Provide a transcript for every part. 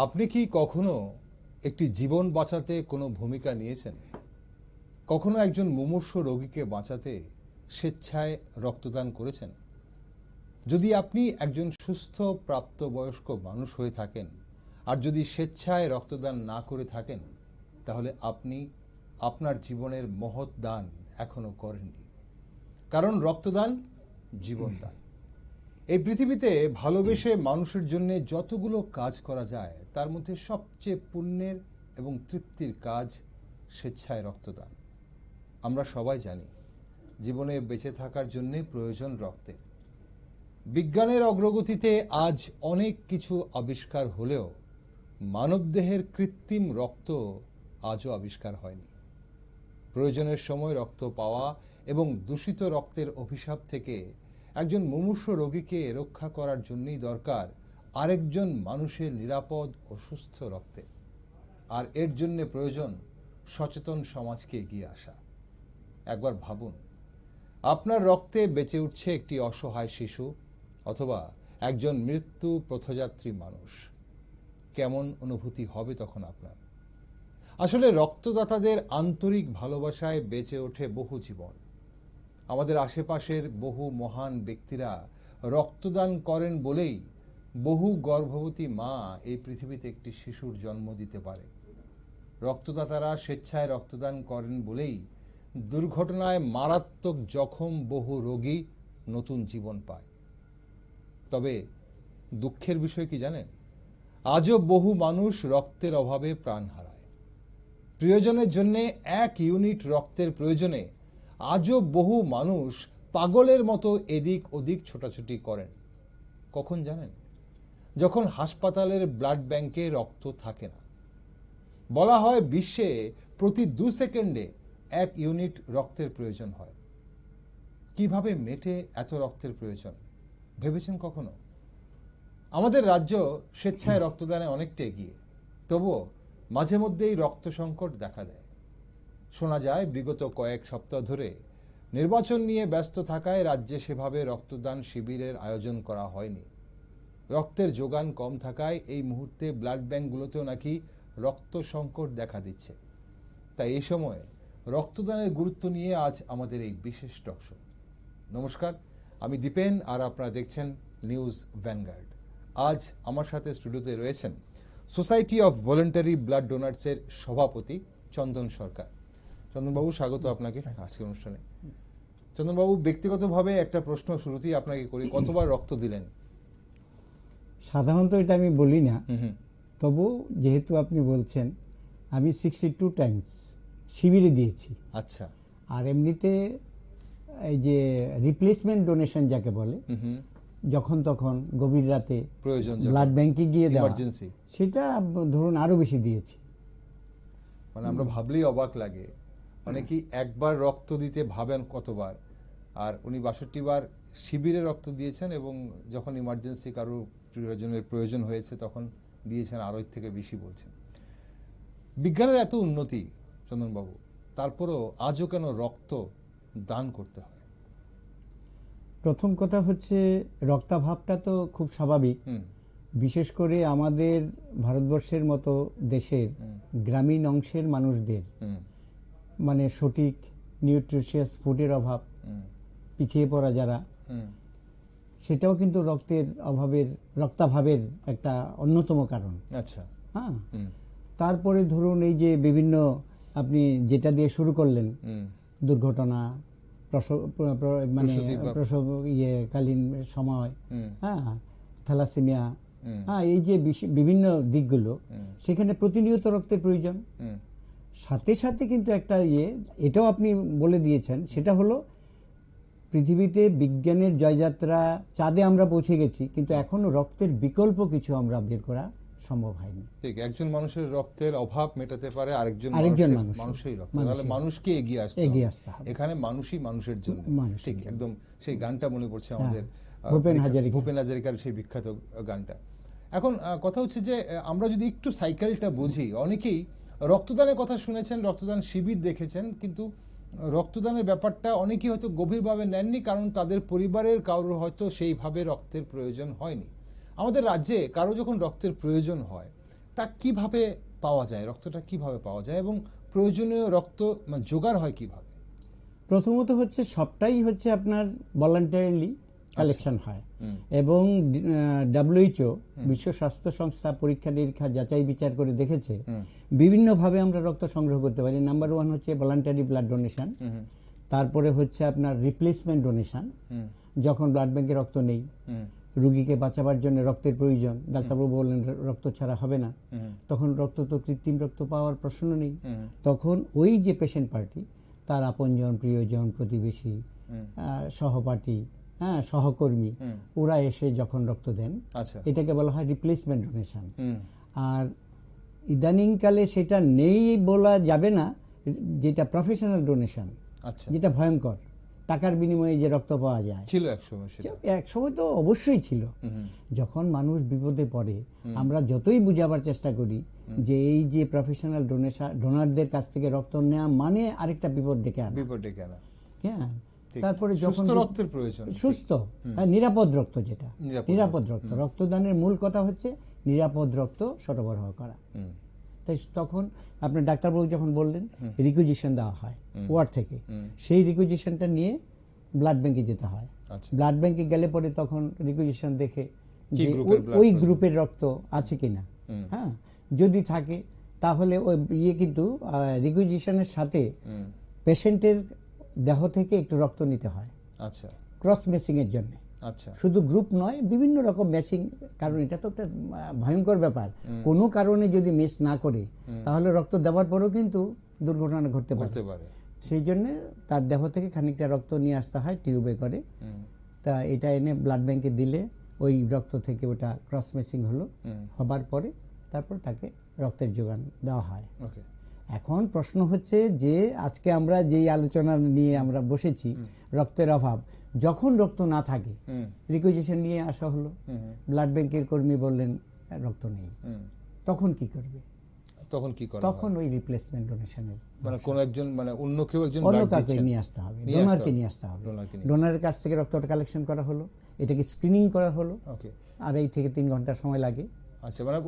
আপনি কি কখনো একটি জীবন বাঁচাতে কোনো ভূমিকা নিয়েছেন? কখনো একজন মুমূর্ষু রোগীকে বাঁচাতে স্বেচ্ছায় রক্তদান করেছেন? যদি আপনি একজন সুস্থ প্রাপ্তবয়স্ক মানুষ হয়ে থাকেন আর যদি স্বেচ্ছায় রক্তদান না করে থাকেন, তাহলে আপনি আপনার জীবনের মহৎ দান এখনো করেননি। কারণ রক্তদান জীবনদান। এই পৃথিবীতে ভালোবেসে মানুষের জন্য যতগুলো কাজ করা যায় তার মধ্যে সবচেয়ে পুণ্যের এবং তৃপ্তির কাজ স্বেচ্ছায় রক্তদান। আমরা সবাই জানি জীবনে বেঁচে থাকার জন্য প্রয়োজন রক্তের। বিজ্ঞানের অগ্রগতিতে আজ অনেক কিছু আবিষ্কার হলেও মানবদেহের কৃত্রিম রক্ত আজও আবিষ্কার হয়নি। প্রয়োজনের সময় রক্ত পাওয়া এবং দূষিত রক্তের অভিশাপ থেকে একজন মুমূর্ষু রোগীকে রক্ষা করার জন্যই দরকার আরেকজন মানুষের নিরাপদ ও সুস্থ রক্তের। আর এর জন্য প্রয়োজন সচেতন সমাজকে এগিয়ে আসা। একবার ভাবুন, আপনার রক্তে বেঁচে উঠছে একটি অসহায় শিশু অথবা একজন মৃত্যু পথযাত্রী মানুষ। কেমন অনুভূতি হবে তখন আপনার? আসলে রক্তদাতাদের আন্তরিক ভালোবাসায় বেঁচে ওঠে বহু জীবন। আমাদের আশেপাশের বহু মহান ব্যক্তিরা রক্তদান করেন বলেই বহু গর্ভবতী মা এই পৃথিবীতে একটি শিশুর জন্ম দিতে পারে। রক্তদাতারা স্বেচ্ছায় রক্তদান করেন বলেই দুর্ঘটনায় মারাত্মক জখম বহু রোগী নতুন জীবন পায়। তবে দুঃখের বিষয় কি জানেন? আজও বহু মানুষ রক্তের অভাবে প্রাণ হারায়। প্রিয়জনের জন্য 1 ইউনিট রক্তের প্রয়োজনে আজও বহু মানুষ পাগলের মতো এদিক ওদিক ছোটাছুটি করেন। কখন জানেন? যখন হাসপাতালের ব্লাড ব্যাংকে রক্ত থাকে না। বলা হয় বিশ্বে প্রতি 2 সেকেন্ডে 1 ইউনিট রক্তের প্রয়োজন হয়। কিভাবে মেটে এত রক্তের প্রয়োজন ভেবেছেন কখনো? আমাদের রাজ্য স্বেচ্ছায় রক্তদানে অনেকটা এগিয়ে, তবুও মাঝে মধ্যেই রক্ত সংকট দেখা দেয়। শোনা যায় বিগত কয়েক সপ্তাহ ধরে নির্বাচন নিয়ে ব্যস্ত থাকায় রাজ্যে সেভাবে রক্তদান শিবিরের আয়োজন করা হয়নি। রক্তের যোগান কম থাকায় এই মুহূর্তে ব্লাড ব্যাংকগুলোতেও নাকি রক্ত সংকট দেখা দিচ্ছে। তাই এই সময় রক্তদানের গুরুত্ব নিয়ে আজ আমাদের এই বিশেষ টক শো। নমস্কার, আমি দীপেন আর আপনারা দেখছেন নিউজ ভ্যানগার্ড। আজ আমার সাথে স্টুডিওতে রয়েছেন সোসাইটি অফ ভলেন্টারি ব্লাড ডোনার্সের সভাপতি চন্দন সরকার। চন্দনবাবু, স্বাগত আপনাকে আজকের অনুষ্ঠানে। চন্দনবাবু, ব্যক্তিগতভাবে একটা প্রশ্ন শুরুতেই আপনাকে করি, কতবার রক্ত দিলেন? সাধারণত এটা আমি বলি না, তবু যেহেতু আপনি বলছেন, আমি 62 টাইমস শিবিরে দিয়েছি। আচ্ছা। আর এমনিতে এই যে রিপ্লেসমেন্ট ডোনেশন যাকে বলে, যখন তখন গভীর রাতে প্রয়োজন ব্লাড ব্যাংকে গিয়ে দেওয়া, ইমার্জেন্সি, সেটা ধরুন আরো বেশি দিয়েছি। মানে আমরা ভাবলেই অবাক লাগে। অনেকেই একবার রক্ত দিতে ভাবেন কতবার, আর উনি 62 বার শিবিরে রক্ত দিয়েছেন এবং যখন ইমার্জেন্সি কারো প্রিয়জনের প্রয়োজন হয়েছে তখন দিয়েছেন আরো এর থেকে বেশি বলছেন। বিজ্ঞানের এত উন্নতি চন্দনবাবু, তারপরও আজও কেন রক্ত দান করতে হয়? প্রথম কথা হচ্ছে, রক্তাভাবটা তো খুব স্বাভাবিক। বিশেষ করে আমাদের ভারতবর্ষের মতো দেশের গ্রামীণ অংশের মানুষদের মানে সঠিক নিউট্রিশিয়াস ফুডের অভাব, পিছিয়ে পড়া যারা, সেটাও কিন্তু রক্তাভাবের একটা অন্যতম কারণ। আচ্ছা। হ্যাঁ, তারপরে ধরুন এই যে বিভিন্ন, আপনি যেটা দিয়ে শুরু করলেন, দুর্ঘটনা, প্রসব কালীন সময়, হ্যাঁ, থ্যালাসেমিয়া, হ্যাঁ, এই যে বিভিন্ন দিকগুলো, সেখানে প্রতিনিয়ত রক্তের প্রয়োজন। সাথে সাথে কিন্তু একটা এটাও আপনি বলে দিয়েছেন, সেটা হলো পৃথিবীতে বিজ্ঞানের জয়যাত্রা, চাঁদে আমরা পৌঁছে গেছি, কিন্তু এখনো রক্তের বিকল্প কিছু আমরা বের করা সম্ভব হয়নি। ঠিক, একজন মানুষের রক্তের অভাব মেটাতে পারে আরেকজন মানুষের রক্ত, তাহলে মানুষকে এগিয়ে আসতে হবে। এখানে মানুষই মানুষের জন্য। ঠিক, একদম সেই গানটা মনে পড়ছে আমাদের ভূপেন হাজারিকার সেই বিখ্যাত গানটা। এখন কথা হচ্ছে যে আমরা যদি একটু সাইকেলটা বুঝি, অনেকেই রক্তদানের কথা শুনেছেন, রক্তদান শিবির দেখেছেন, কিন্তু রক্তদানের ব্যাপারটা অনেকেই হয়তো গভীরভাবে নেননি, কারণ তাদের পরিবারের কারোর হয়তো সেইভাবে রক্তের প্রয়োজন হয়নি। আমাদের রাজ্যে কারো যখন রক্তের প্রয়োজন হয়, রক্তটা কিভাবে পাওয়া যায়, রক্তটা কিভাবে পাওয়া যায় এবং প্রয়োজনীয় রক্ত জোগাড় হয় কিভাবে? প্রথমত হচ্ছে সবটাই হচ্ছে আপনার ভলান্টারিলি কালেকশন হয় এবং WHO বিশ্ব স্বাস্থ্য সংস্থা পরীক্ষা নিরীক্ষা যাচাই বিচার করে দেখেছে বিভিন্নভাবে আমরা রক্ত সংগ্রহ করতে পারি। নাম্বার 1 হচ্ছে ভলান্টারি ব্লাড ডোনেশন, তারপরে হচ্ছে আপনার রিপ্লেসমেন্ট ডোনেশন, যখন ব্লাড ব্যাংকে রক্ত নেই, রোগীকে বাঁচাবার জন্য রক্তের প্রয়োজন, ডাক্তারবাবু বললেন রক্ত ছাড়া হবে না, তখন রক্ত তো কৃত্রিম রক্ত পাওয়ার প্রশ্ন নেই, তখন ওই যে পেশেন্ট পার্টি তার আপনজন, প্রিয়জন, প্রতিবেশী, সহপাঠী, হ্যাঁ, সহকর্মী, ওরা এসে যখন রক্ত দেন, এটাকে বলা হয় রিপ্লেসমেন্ট ডোনেশন। আর ইদানিংকালে সেটা নেই বলা যাবে না, যেটা প্রফেশনাল ডোনেশন, যেটা ভয়ঙ্কর, টাকার বিনিময়ে যে রক্ত পাওয়া যায়, ছিল একসময়। একসময় তো অবশ্যই ছিল। যখন মানুষ বিপদে পড়ে, আমরা যতই বুঝাবার চেষ্টা করি যে এই যে প্রফেশনাল ডোনারদের কাছ থেকে রক্ত নেওয়া মানে আরেকটা বিপদ ডেকে আনা। হ্যাঁ, তারপরে যখন রক্তের প্রয়োজন, সুস্থ নিরাপদ রক্ত, যেটা নিরাপদ রক্ত, রক্তদানের মূল কথা হচ্ছে নিরাপদ রক্ত সরবরাহ করা। তাই তখন আপনার ডাক্তারবাবু যখন বললেন রিকুইজিশন দেওয়া হয় ওয়ার্ড থেকে, সেই রিকুইজিশনটা নিয়ে ব্লাড ব্যাংকে যেতে হয়। ব্লাড ব্যাংকে গেলে পরে তখন রিকুইজিশন দেখে যে ওই গ্রুপের রক্ত আছে কিনা, হ্যাঁ, যদি থাকে তাহলে ওই কিন্তু রিকুইজিশনের সাথে পেশেন্টের দেহ থেকে একটু রক্ত নিতে হয়, ক্রস ম্যাচিং এর জন্য। শুধু গ্রুপ নয়, বিভিন্ন রকম ম্যাচিং, কারণ এটা তো একটা ভয়ঙ্কর ব্যাপার। কোনো কারণে যদি মিস না করে তাহলে রক্ত দেওয়ার পরেও কিন্তু দুর্ঘটনা ঘটতে পারে। সেই জন্য তার দেহ থেকে খানিকটা রক্ত নিয়ে আসতে হয় টিউবে করে, তা এটা এনে ব্লাড ব্যাংকে দিলে ওই রক্ত থেকে ওটা ক্রস ম্যাচিং হবার পরে তারপর তাকে রক্তের যোগান দেওয়া হয়। এখন প্রশ্ন হচ্ছে যে আজকে আমরা যেই আলোচনা নিয়ে আমরা বসেছি, রক্তের অভাব, যখন রক্ত না থাকে রিকুইজিশন নিয়ে আসা হলো, ব্লাড ব্যাংকের কর্মী বললেন রক্ত নেই, তখন কি করবে? তখন ওই রিপ্লেসমেন্ট ডোনেশনের কোন একজন অন্য কেউ অন্য কাউকে নিয়ে আসতে হবে, ডোনারকে নিয়ে আসতে হবে। ডোনারের কাছ থেকে রক্তটা কালেকশন করা হলো, এটাকে স্ক্রিনিং করা হলো, 2.5 থেকে 3 ঘন্টা সময় লাগে।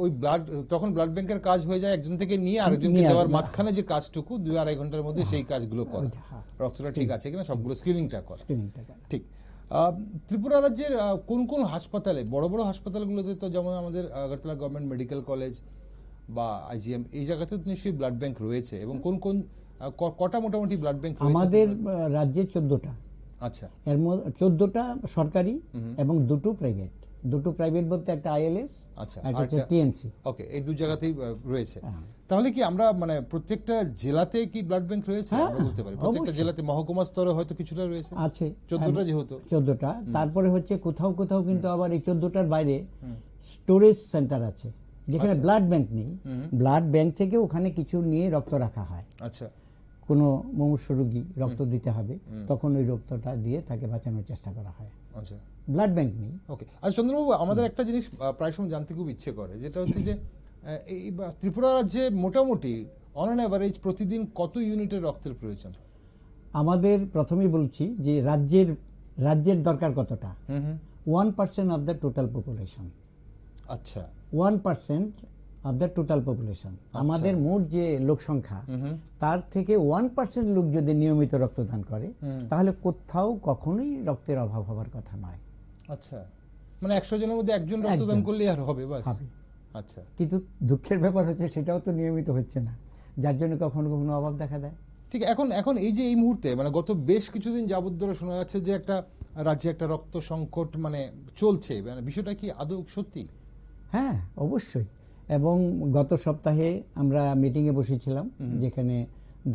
ওই ব্লাড, তখন ব্লাড ব্যাংকের কাজ হয়ে যায় একজন থেকে নিয়ে আরেকজনকে দেওয়ার মাঝখানে যে কাজটুকু 2-2.5 ঘন্টার মধ্যে সেই কাজগুলো করা, রক্তটা ঠিক আছে কিনা সবগুলো স্ক্রিনিংটা করা। ঠিক। ত্রিপুরা রাজ্যের কোন কোন হাসপাতালে, বড় বড় হাসপাতালগুলোতে তো যেমন আমাদের আগরতলা গভর্নমেন্ট মেডিকেল কলেজ বা IGM, এই জায়গাতে নিশ্চয়ই ব্লাড ব্যাংক রয়েছে, এবং কোন কোন কটা মোটামুটি ব্লাড ব্যাংক রয়েছে? আমাদের রাজ্যে 14টা। এর মধ্যে 14টা সরকারি এবং 2টো প্রাইভেট। 2টো প্রাইভেট বলতে একটা ILS, একটা হচ্ছে TNC। ওকে, এই দু জায়গাতেই রয়েছে। তাহলে কি আমরা প্রত্যেকটা জেলাতে কি ব্লাড ব্যাংক রয়েছে আমরা বলতে পারি? প্রত্যেকটা জেলাতে মহকুমা স্তরে হয়তো কিছুটা রয়েছে, আছে 14টা যেহেতু 14টা। তারপরে হচ্ছে কোথাও কোথাও কিন্তু আবার এই 14টার বাইরে স্টোরেজ সেন্টার আছে, যেখানে ব্লাড ব্যাংক নেই, ব্লাড ব্যাংক থেকে ওখানে কিছু নিয়ে রক্ত রাখা হয়। কোনো মুমূর্ষু রোগী রক্ত দিতে হবে, তখন ওই রক্তটা দিয়ে তাকে বাঁচানোর চেষ্টা করা হয়। ব্লাড ব্যাংক নেই। ওকে। আর চন্দ্রবাবু, আমাদের একটা জিনিস প্রায় সময় জানতে খুব ইচ্ছে করে, যেটা হচ্ছে যে এই ত্রিপুরা রাজ্যে মোটামুটি অন অ্যান এভারেজ প্রতিদিন কত ইউনিটের রক্তের প্রয়োজন? আমাদের প্রথমেই বলছি যে রাজ্যের দরকার কতটা। 1% of the total population. 1% of the total population, আমাদের মোট যে লোক সংখ্যা, তার থেকে 1% লোক যদি নিয়মিত রক্তদান করে, তাহলে কোথাও কখনোই রক্তের অভাব হবার কথা নয়। 100 জনের মধ্যে একজন রক্তদান করলে আর হবে? কিন্তু দুঃখের ব্যাপার হচ্ছে সেটাও তো নিয়মিত হচ্ছে না, যার জন্য কখনো কখনো অভাব দেখা দেয়। ঠিক। এখন এই যে এই মুহূর্তে গত বেশ কিছুদিন যাবত ধরে শোনা যাচ্ছে যে একটা রাজ্যে একটা রক্ত সংকট চলছে, বিষয়টা কি আদৌ সত্যি? হ্যাঁ, অবশ্যই। এবং গত সপ্তাহে আমরা মিটিংয়ে বসেছিলাম, যেখানে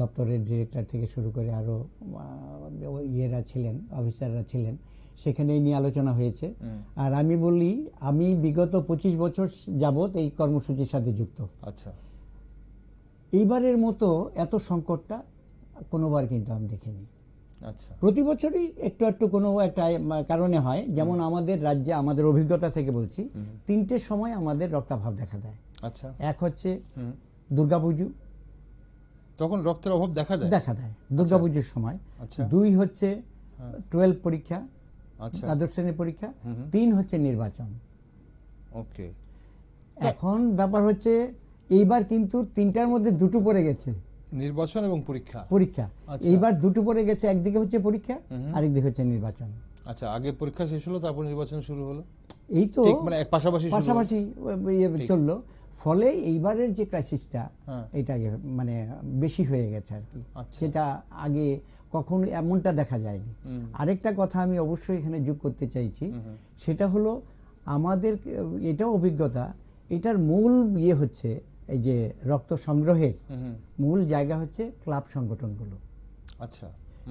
দপ্তরের ডিরেক্টর থেকে শুরু করে আরো ইয়েরা ছিলেন, অফিসাররা ছিলেন, সেখানে এই নিয়ে আলোচনা হয়েছে। আর আমি বলি, আমি বিগত 25 বছর যাবত এই কর্মসূচির সাথে যুক্ত। এইবারের মতো এত সংকটটা কোনোবার কিন্তু আমি দেখিনি। প্রতি বছরই একটু একটু কোনো একটা কারণে হয়। যেমন আমাদের রাজ্যে, আমাদের অভিজ্ঞতা থেকে বলছি, 3টে সময় আমাদের রক্তাভাব দেখা দেয়। এক হচ্ছে দুর্গাপুজো, তখন রক্তের অভাব দেখা দেয় দুর্গাপুজোর সময়। 2 হচ্ছে 12 পরীক্ষা, দ্বাদশ শ্রেণীর পরীক্ষা। 3 হচ্ছে নির্বাচন। এখন ব্যাপার হচ্ছে এইবার কিন্তু তিনটার মধ্যে দুটো পড়ে গেছে, নির্বাচন এবং পরীক্ষা। এইবার দুটো পড়ে গেছে, একদিকে হচ্ছে পরীক্ষা, আরেকদিকে হচ্ছে নির্বাচন। আচ্ছা, আগে পরীক্ষা শেষ হলো, তারপর নির্বাচন শুরু হলো, এই তো মানে পাশাপাশি চললো। ফলে এইবারের যে ক্রাইসিসটা এটা মানে বেশি হয়ে গেছে আর কি, সেটা আগে কখনো এমনটা দেখা যায়নি। আরেকটা কথা আমি অবশ্যই এখানে যোগ করতে চাইছি, সেটা হলো আমাদের এটাও অভিজ্ঞতা, এটার মূল হচ্ছে এই যে রক্ত সংগ্রহের মূল জায়গা হচ্ছে ক্লাব সংগঠনগুলো। আচ্ছা,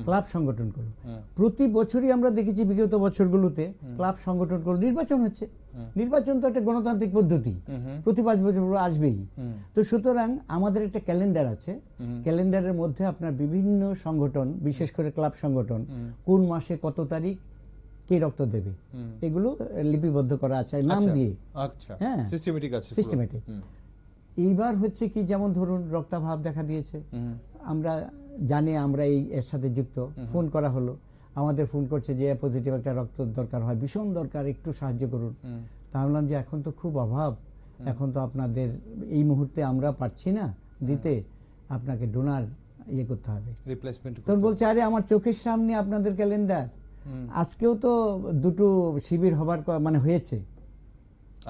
ক্লাব সংগঠনগুলো প্রতি বছরই আমরা দেখেছি বিগত বছরগুলোতে ক্লাব সংগঠনগুলো নির্বাচন হচ্ছে। নির্বাচন তো একটা গণতান্ত্রিক পদ্ধতি, প্রতি 5 বছর আসবেই। তো সুতরাং আমাদের একটা ক্যালেন্ডার আছে, ক্যালেন্ডারের মধ্যে আপনার বিভিন্ন সংগঠন, বিশেষ করে ক্লাব সংগঠন কোন মাসে কত তারিখ কে রক্ত দেবে, এগুলো লিপিবদ্ধ করা আছে নাম দিয়ে। হ্যাঁ, সিস্টেমেটিক। এইবার হচ্ছে কি, যেমন ধরুন রক্তাভাব দেখা দিয়েছে, আমরা জানি আমরা এর সাথে যুক্ত, ফোন করা হলো, আমাদের ফোন করছে যে পজিটিভ একটা রক্ত দরকার হয়, ভীষণ দরকার, একটু সাহায্য করুন। তা বললাম যে এখন তো খুব অভাব, এখন তো আপনাদের এই মুহূর্তে আমরা পারছি না দিতে, আপনাকে ডোনার করতে হবে, রিপ্লেসমেন্ট। তখন বলছে আরে আমার চোখের সামনে আপনাদের ক্যালেন্ডার, আজকেও তো দুটো শিবির হবার মানে হয়েছে।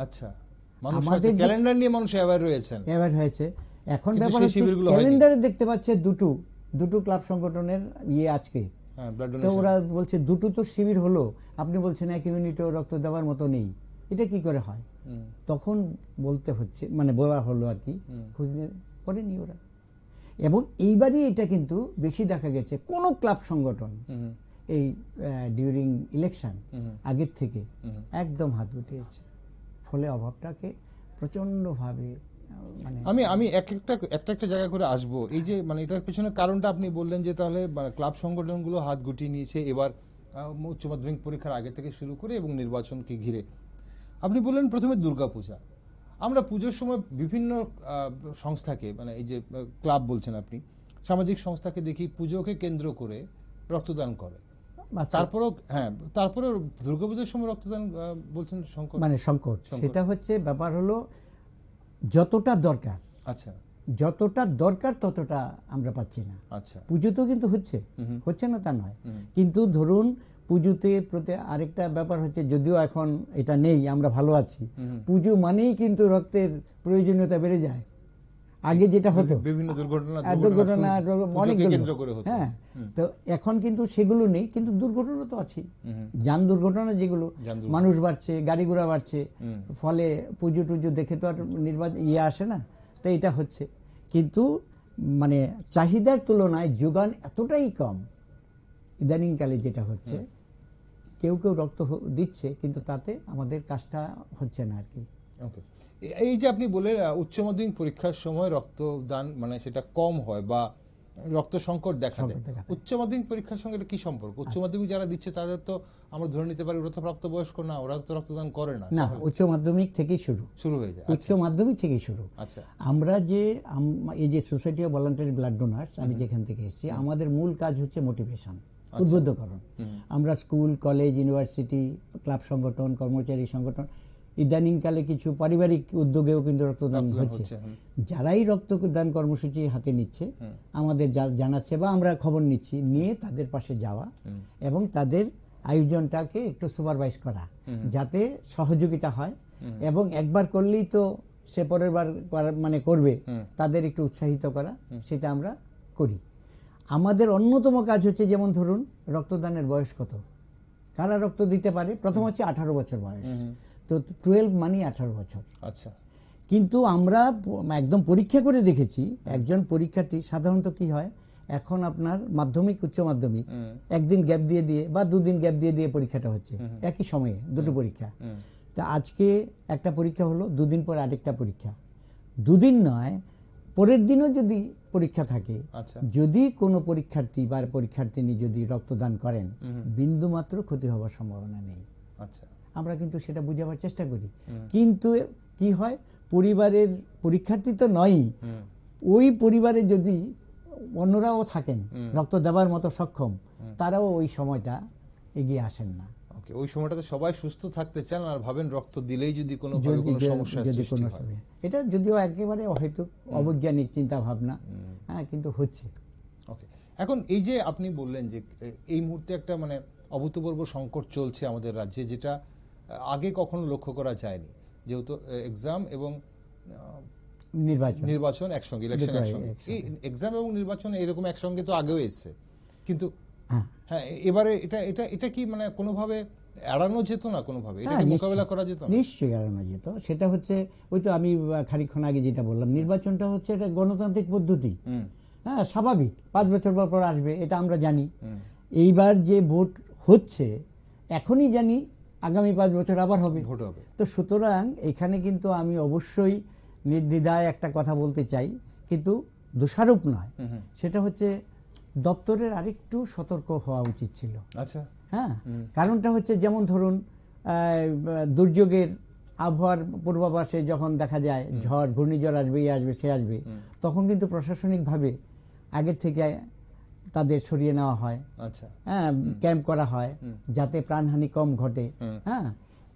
আচ্ছা, আমাদের ক্যালেন্ডার নিয়ে মানুষ অ্যাওয়্যার হয়েছে। এখন ব্যাপার হচ্ছে ক্যালেন্ডারে দেখতে পাচ্ছে দুটো ক্লাব সংগঠনের আজকে, তো ওরা বলছে দুটো তো শিবির হলো, আপনি বলছেন 1 ইউনিটও রক্ত দেওয়ার মতো নেই, এটা কি করে হয়? তখন বলতে হচ্ছে, মানে বলা হলো আর কি, খুঁজে করেনি ওরা। এবং এইবারই এটা কিন্তু বেশি দেখা গেছে, কোন ক্লাব সংগঠন এই ডিউরিং ইলেকশন আগের থেকে একদম হাত গুটিয়েছে। ফলে অভাবটাকে প্রচন্ড ভাবে আমি একটা জায়গা করে আসবো। এই যে মানে এটার পেছনে কারণটা আপনি বললেন যে তাহলে ক্লাব সংগঠনগুলো হাত গুটিয়ে নিয়েছে এবার উচ্চ মাধ্যমিক পরীক্ষার আগে থেকে শুরু করে এবং নির্বাচনকে ঘিরে। আপনি বললেন প্রথমে দুর্গাপূজা, আমরা পুজোর সময় বিভিন্ন সংস্থাকে, মানে এই যে ক্লাব বলছেন আপনি, সামাজিক সংস্থাকে দেখি পুজোকে কেন্দ্র করে রক্তদান করে। তারপরেও দুর্গাপূজার সময় রক্তদান বলছেন সংকট, মানে সংকট। সেটা হচ্ছে ব্যাপার হলো যতটা দরকার, আচ্ছা যতটা দরকার ততটা আমরা পাচ্ছি না। আচ্ছা, পুজোতেও কিন্তু হচ্ছে না তা নয়, কিন্তু ধরুন পুজোতে আরেকটা ব্যাপার হচ্ছে, যদিও এখন এটা নেই, আমরা ভালো আছি, পুজো মানেই কিন্তু রক্তের প্রয়োজনীয়তা বেড়ে যায়। আগে যেটা হতো বিভিন্ন দুর্ঘটনা অনেকগুলো, হ্যাঁ, তো এখন কিন্তু সেগুলো নেই, কিন্তু দুর্ঘটনা তো আছে, যান দুর্ঘটনা যেগুলো, মানুষ বাড়ছে, গাড়ি ঘোড়া বাড়ছে, ফলে পুজো টুজো দেখে তো আর নির্বাচন আসে না, তো এটা হচ্ছে। কিন্তু মানে চাহিদার তুলনায় যোগান এতটাই কম ইদানিংকালে, যেটা হচ্ছে কেউ রক্ত দিচ্ছে, কিন্তু তাতে আমাদের কাজটা হচ্ছে না আর কি। এই যে আপনি বললেন উচ্চ মাধ্যমিক পরীক্ষার সময় রক্তদান মানে সেটা কম হয় বা রক্ত সংকট দেখা দেয়, উচ্চ মাধ্যমিক পরীক্ষার সঙ্গে কি সম্পর্ক? উচ্চ মাধ্যমিক যারা দিচ্ছে তাদের তো আমরা ধরে নিতে পারি ওরা তো প্রাপ্তবয়স্ক না, ওরা তো রক্তদান করে না। না, উচ্চ মাধ্যমিক থেকেই শুরু হয়ে যায়, উচ্চ মাধ্যমিক থেকেই শুরু। আচ্ছা, আমরা যে এই যে society of voluntary blood donors, আমি যেখান থেকে এসেছি, আমাদের মূল কাজ হচ্ছে মোটিভেশন, উদ্বুদ্ধকরণ। আমরা স্কুল, কলেজ, ইউনিভার্সিটি, ক্লাব সংগঠন, কর্মচারী সংগঠন, ইদানিংকালে কিছু পারিবারিক উদ্যোগেও কিন্তু রক্তদান হচ্ছে। যারাই রক্তদান কর্মসূচি হাতে নিচ্ছে আমাদের জানাচ্ছে বা আমরা খবর নিচ্ছি, নিয়ে তাদের পাশে যাওয়া এবং তাদের আয়োজনটাকে একটু সুপারভাইজ করা, যাতে সহযোগিতা হয়, এবং একবার করলেই তো সে পরের বার মানে করবে, তাদের একটু উৎসাহিত করা, সেটা আমরা করি। আমাদের অন্যতম কাজ হচ্ছে, যেমন ধরুন রক্তদানের বয়স কত, কারা রক্ত দিতে পারে? প্রথম হচ্ছে 18 বছর বয়স, তো 12 মানে 18 বছর। আচ্ছা, কিন্তু আমরা একদম পরীক্ষা করে দেখেছি, একজন পরীক্ষার্থী সাধারণত কি হয়, এখন আপনার মাধ্যমিক, উচ্চ মাধ্যমিক একদিন গ্যাপ দিয়ে বা 2 দিন গ্যাপ দিয়ে পরীক্ষাটা হচ্ছে একই সময়ে, দুটো পরীক্ষা। তা আজকে একটা পরীক্ষা হলো, 2 দিন পর আরেকটা পরীক্ষা, 2 দিন নয়, পরের দিনও যদি পরীক্ষা থাকে, যদি কোনো পরীক্ষার্থী বা পরীক্ষার্থিনী যদি রক্তদান করেন, বিন্দু মাত্র ক্ষতি হওয়ার সম্ভাবনা নেই। আচ্ছা, আমরা কিন্তু সেটা বুঝাবার চেষ্টা করি, কিন্তু কি হয়, পরিবারের পরীক্ষার্থী তো নয়ই, ওই পরিবারে যদি অন্যরাও থাকেন রক্ত দেওয়ার মতো সক্ষম, তারাও ওই সময়টা এগিয়ে আসেন না। ওকে, ওই সময়টাতে সবাই সুস্থ থাকতে চান আর ভাবেন রক্ত দিলেই যদি কোনো সমস্যা সৃষ্টি হয়। এটা যদিও একেবারে হয়তো অবৈজ্ঞানিক চিন্তা ভাবনা, হ্যাঁ, কিন্তু হচ্ছে। ওকে, এখন এই যে আপনি বললেন যে এই মুহূর্তে একটা মানে অভূতপূর্ব সংকট চলছে আমাদের রাজ্যে, যেটা আগে কখনো লক্ষ্য করা যায়নি, যেহেতু এক্সাম এবং নির্বাচন একসঙ্গে, ইলেকশন একসঙ্গে, এই এক্সাম এবং নির্বাচন এরকম একসঙ্গে তো আগেও এসছে, কিন্তু হ্যাঁ এবারে এটা কি মানে কোনোভাবে এড়ানো যেত না, কোনোভাবে এটাকে মোকাবেলা করা যেত? নিশ্চয়ই এড়ানো যেত। সেটা হচ্ছে ওই তো আমি খানিকক্ষণ আগে যেটা বললাম, নির্বাচনটা হচ্ছে এটা গণতান্ত্রিক পদ্ধতি, হ্যাঁ, স্বাভাবিক, 5 বছর পর আসবে, এটা আমরা জানি। এইবার যে ভোট হচ্ছে এখনই জানি আগামী 5 বছর আবার হবে, তো সুতরাং এখানে কিন্তু আমি অবশ্যই নির্দ্বিধায় একটা কথা বলতে চাই, কিন্তু দোষারোপ নয়, সেটা হচ্ছে দপ্তরের আরেকটু সতর্ক হওয়া উচিত ছিল। আচ্ছা, হ্যাঁ, কারণটা হচ্ছে যেমন ধরুন দুর্যোগের আবহাওয়ার পূর্বাভাসে যখন দেখা যায় ঝড় ঘূর্ণিঝড় আসবে, সে আসবে, তখন কিন্তু প্রশাসনিকভাবে আগের থেকে তাদের সরিয়ে নেওয়া হয়, হ্যাঁ, ক্যাম্প করা হয় যাতে প্রাণহানি কম ঘটে। হ্যাঁ,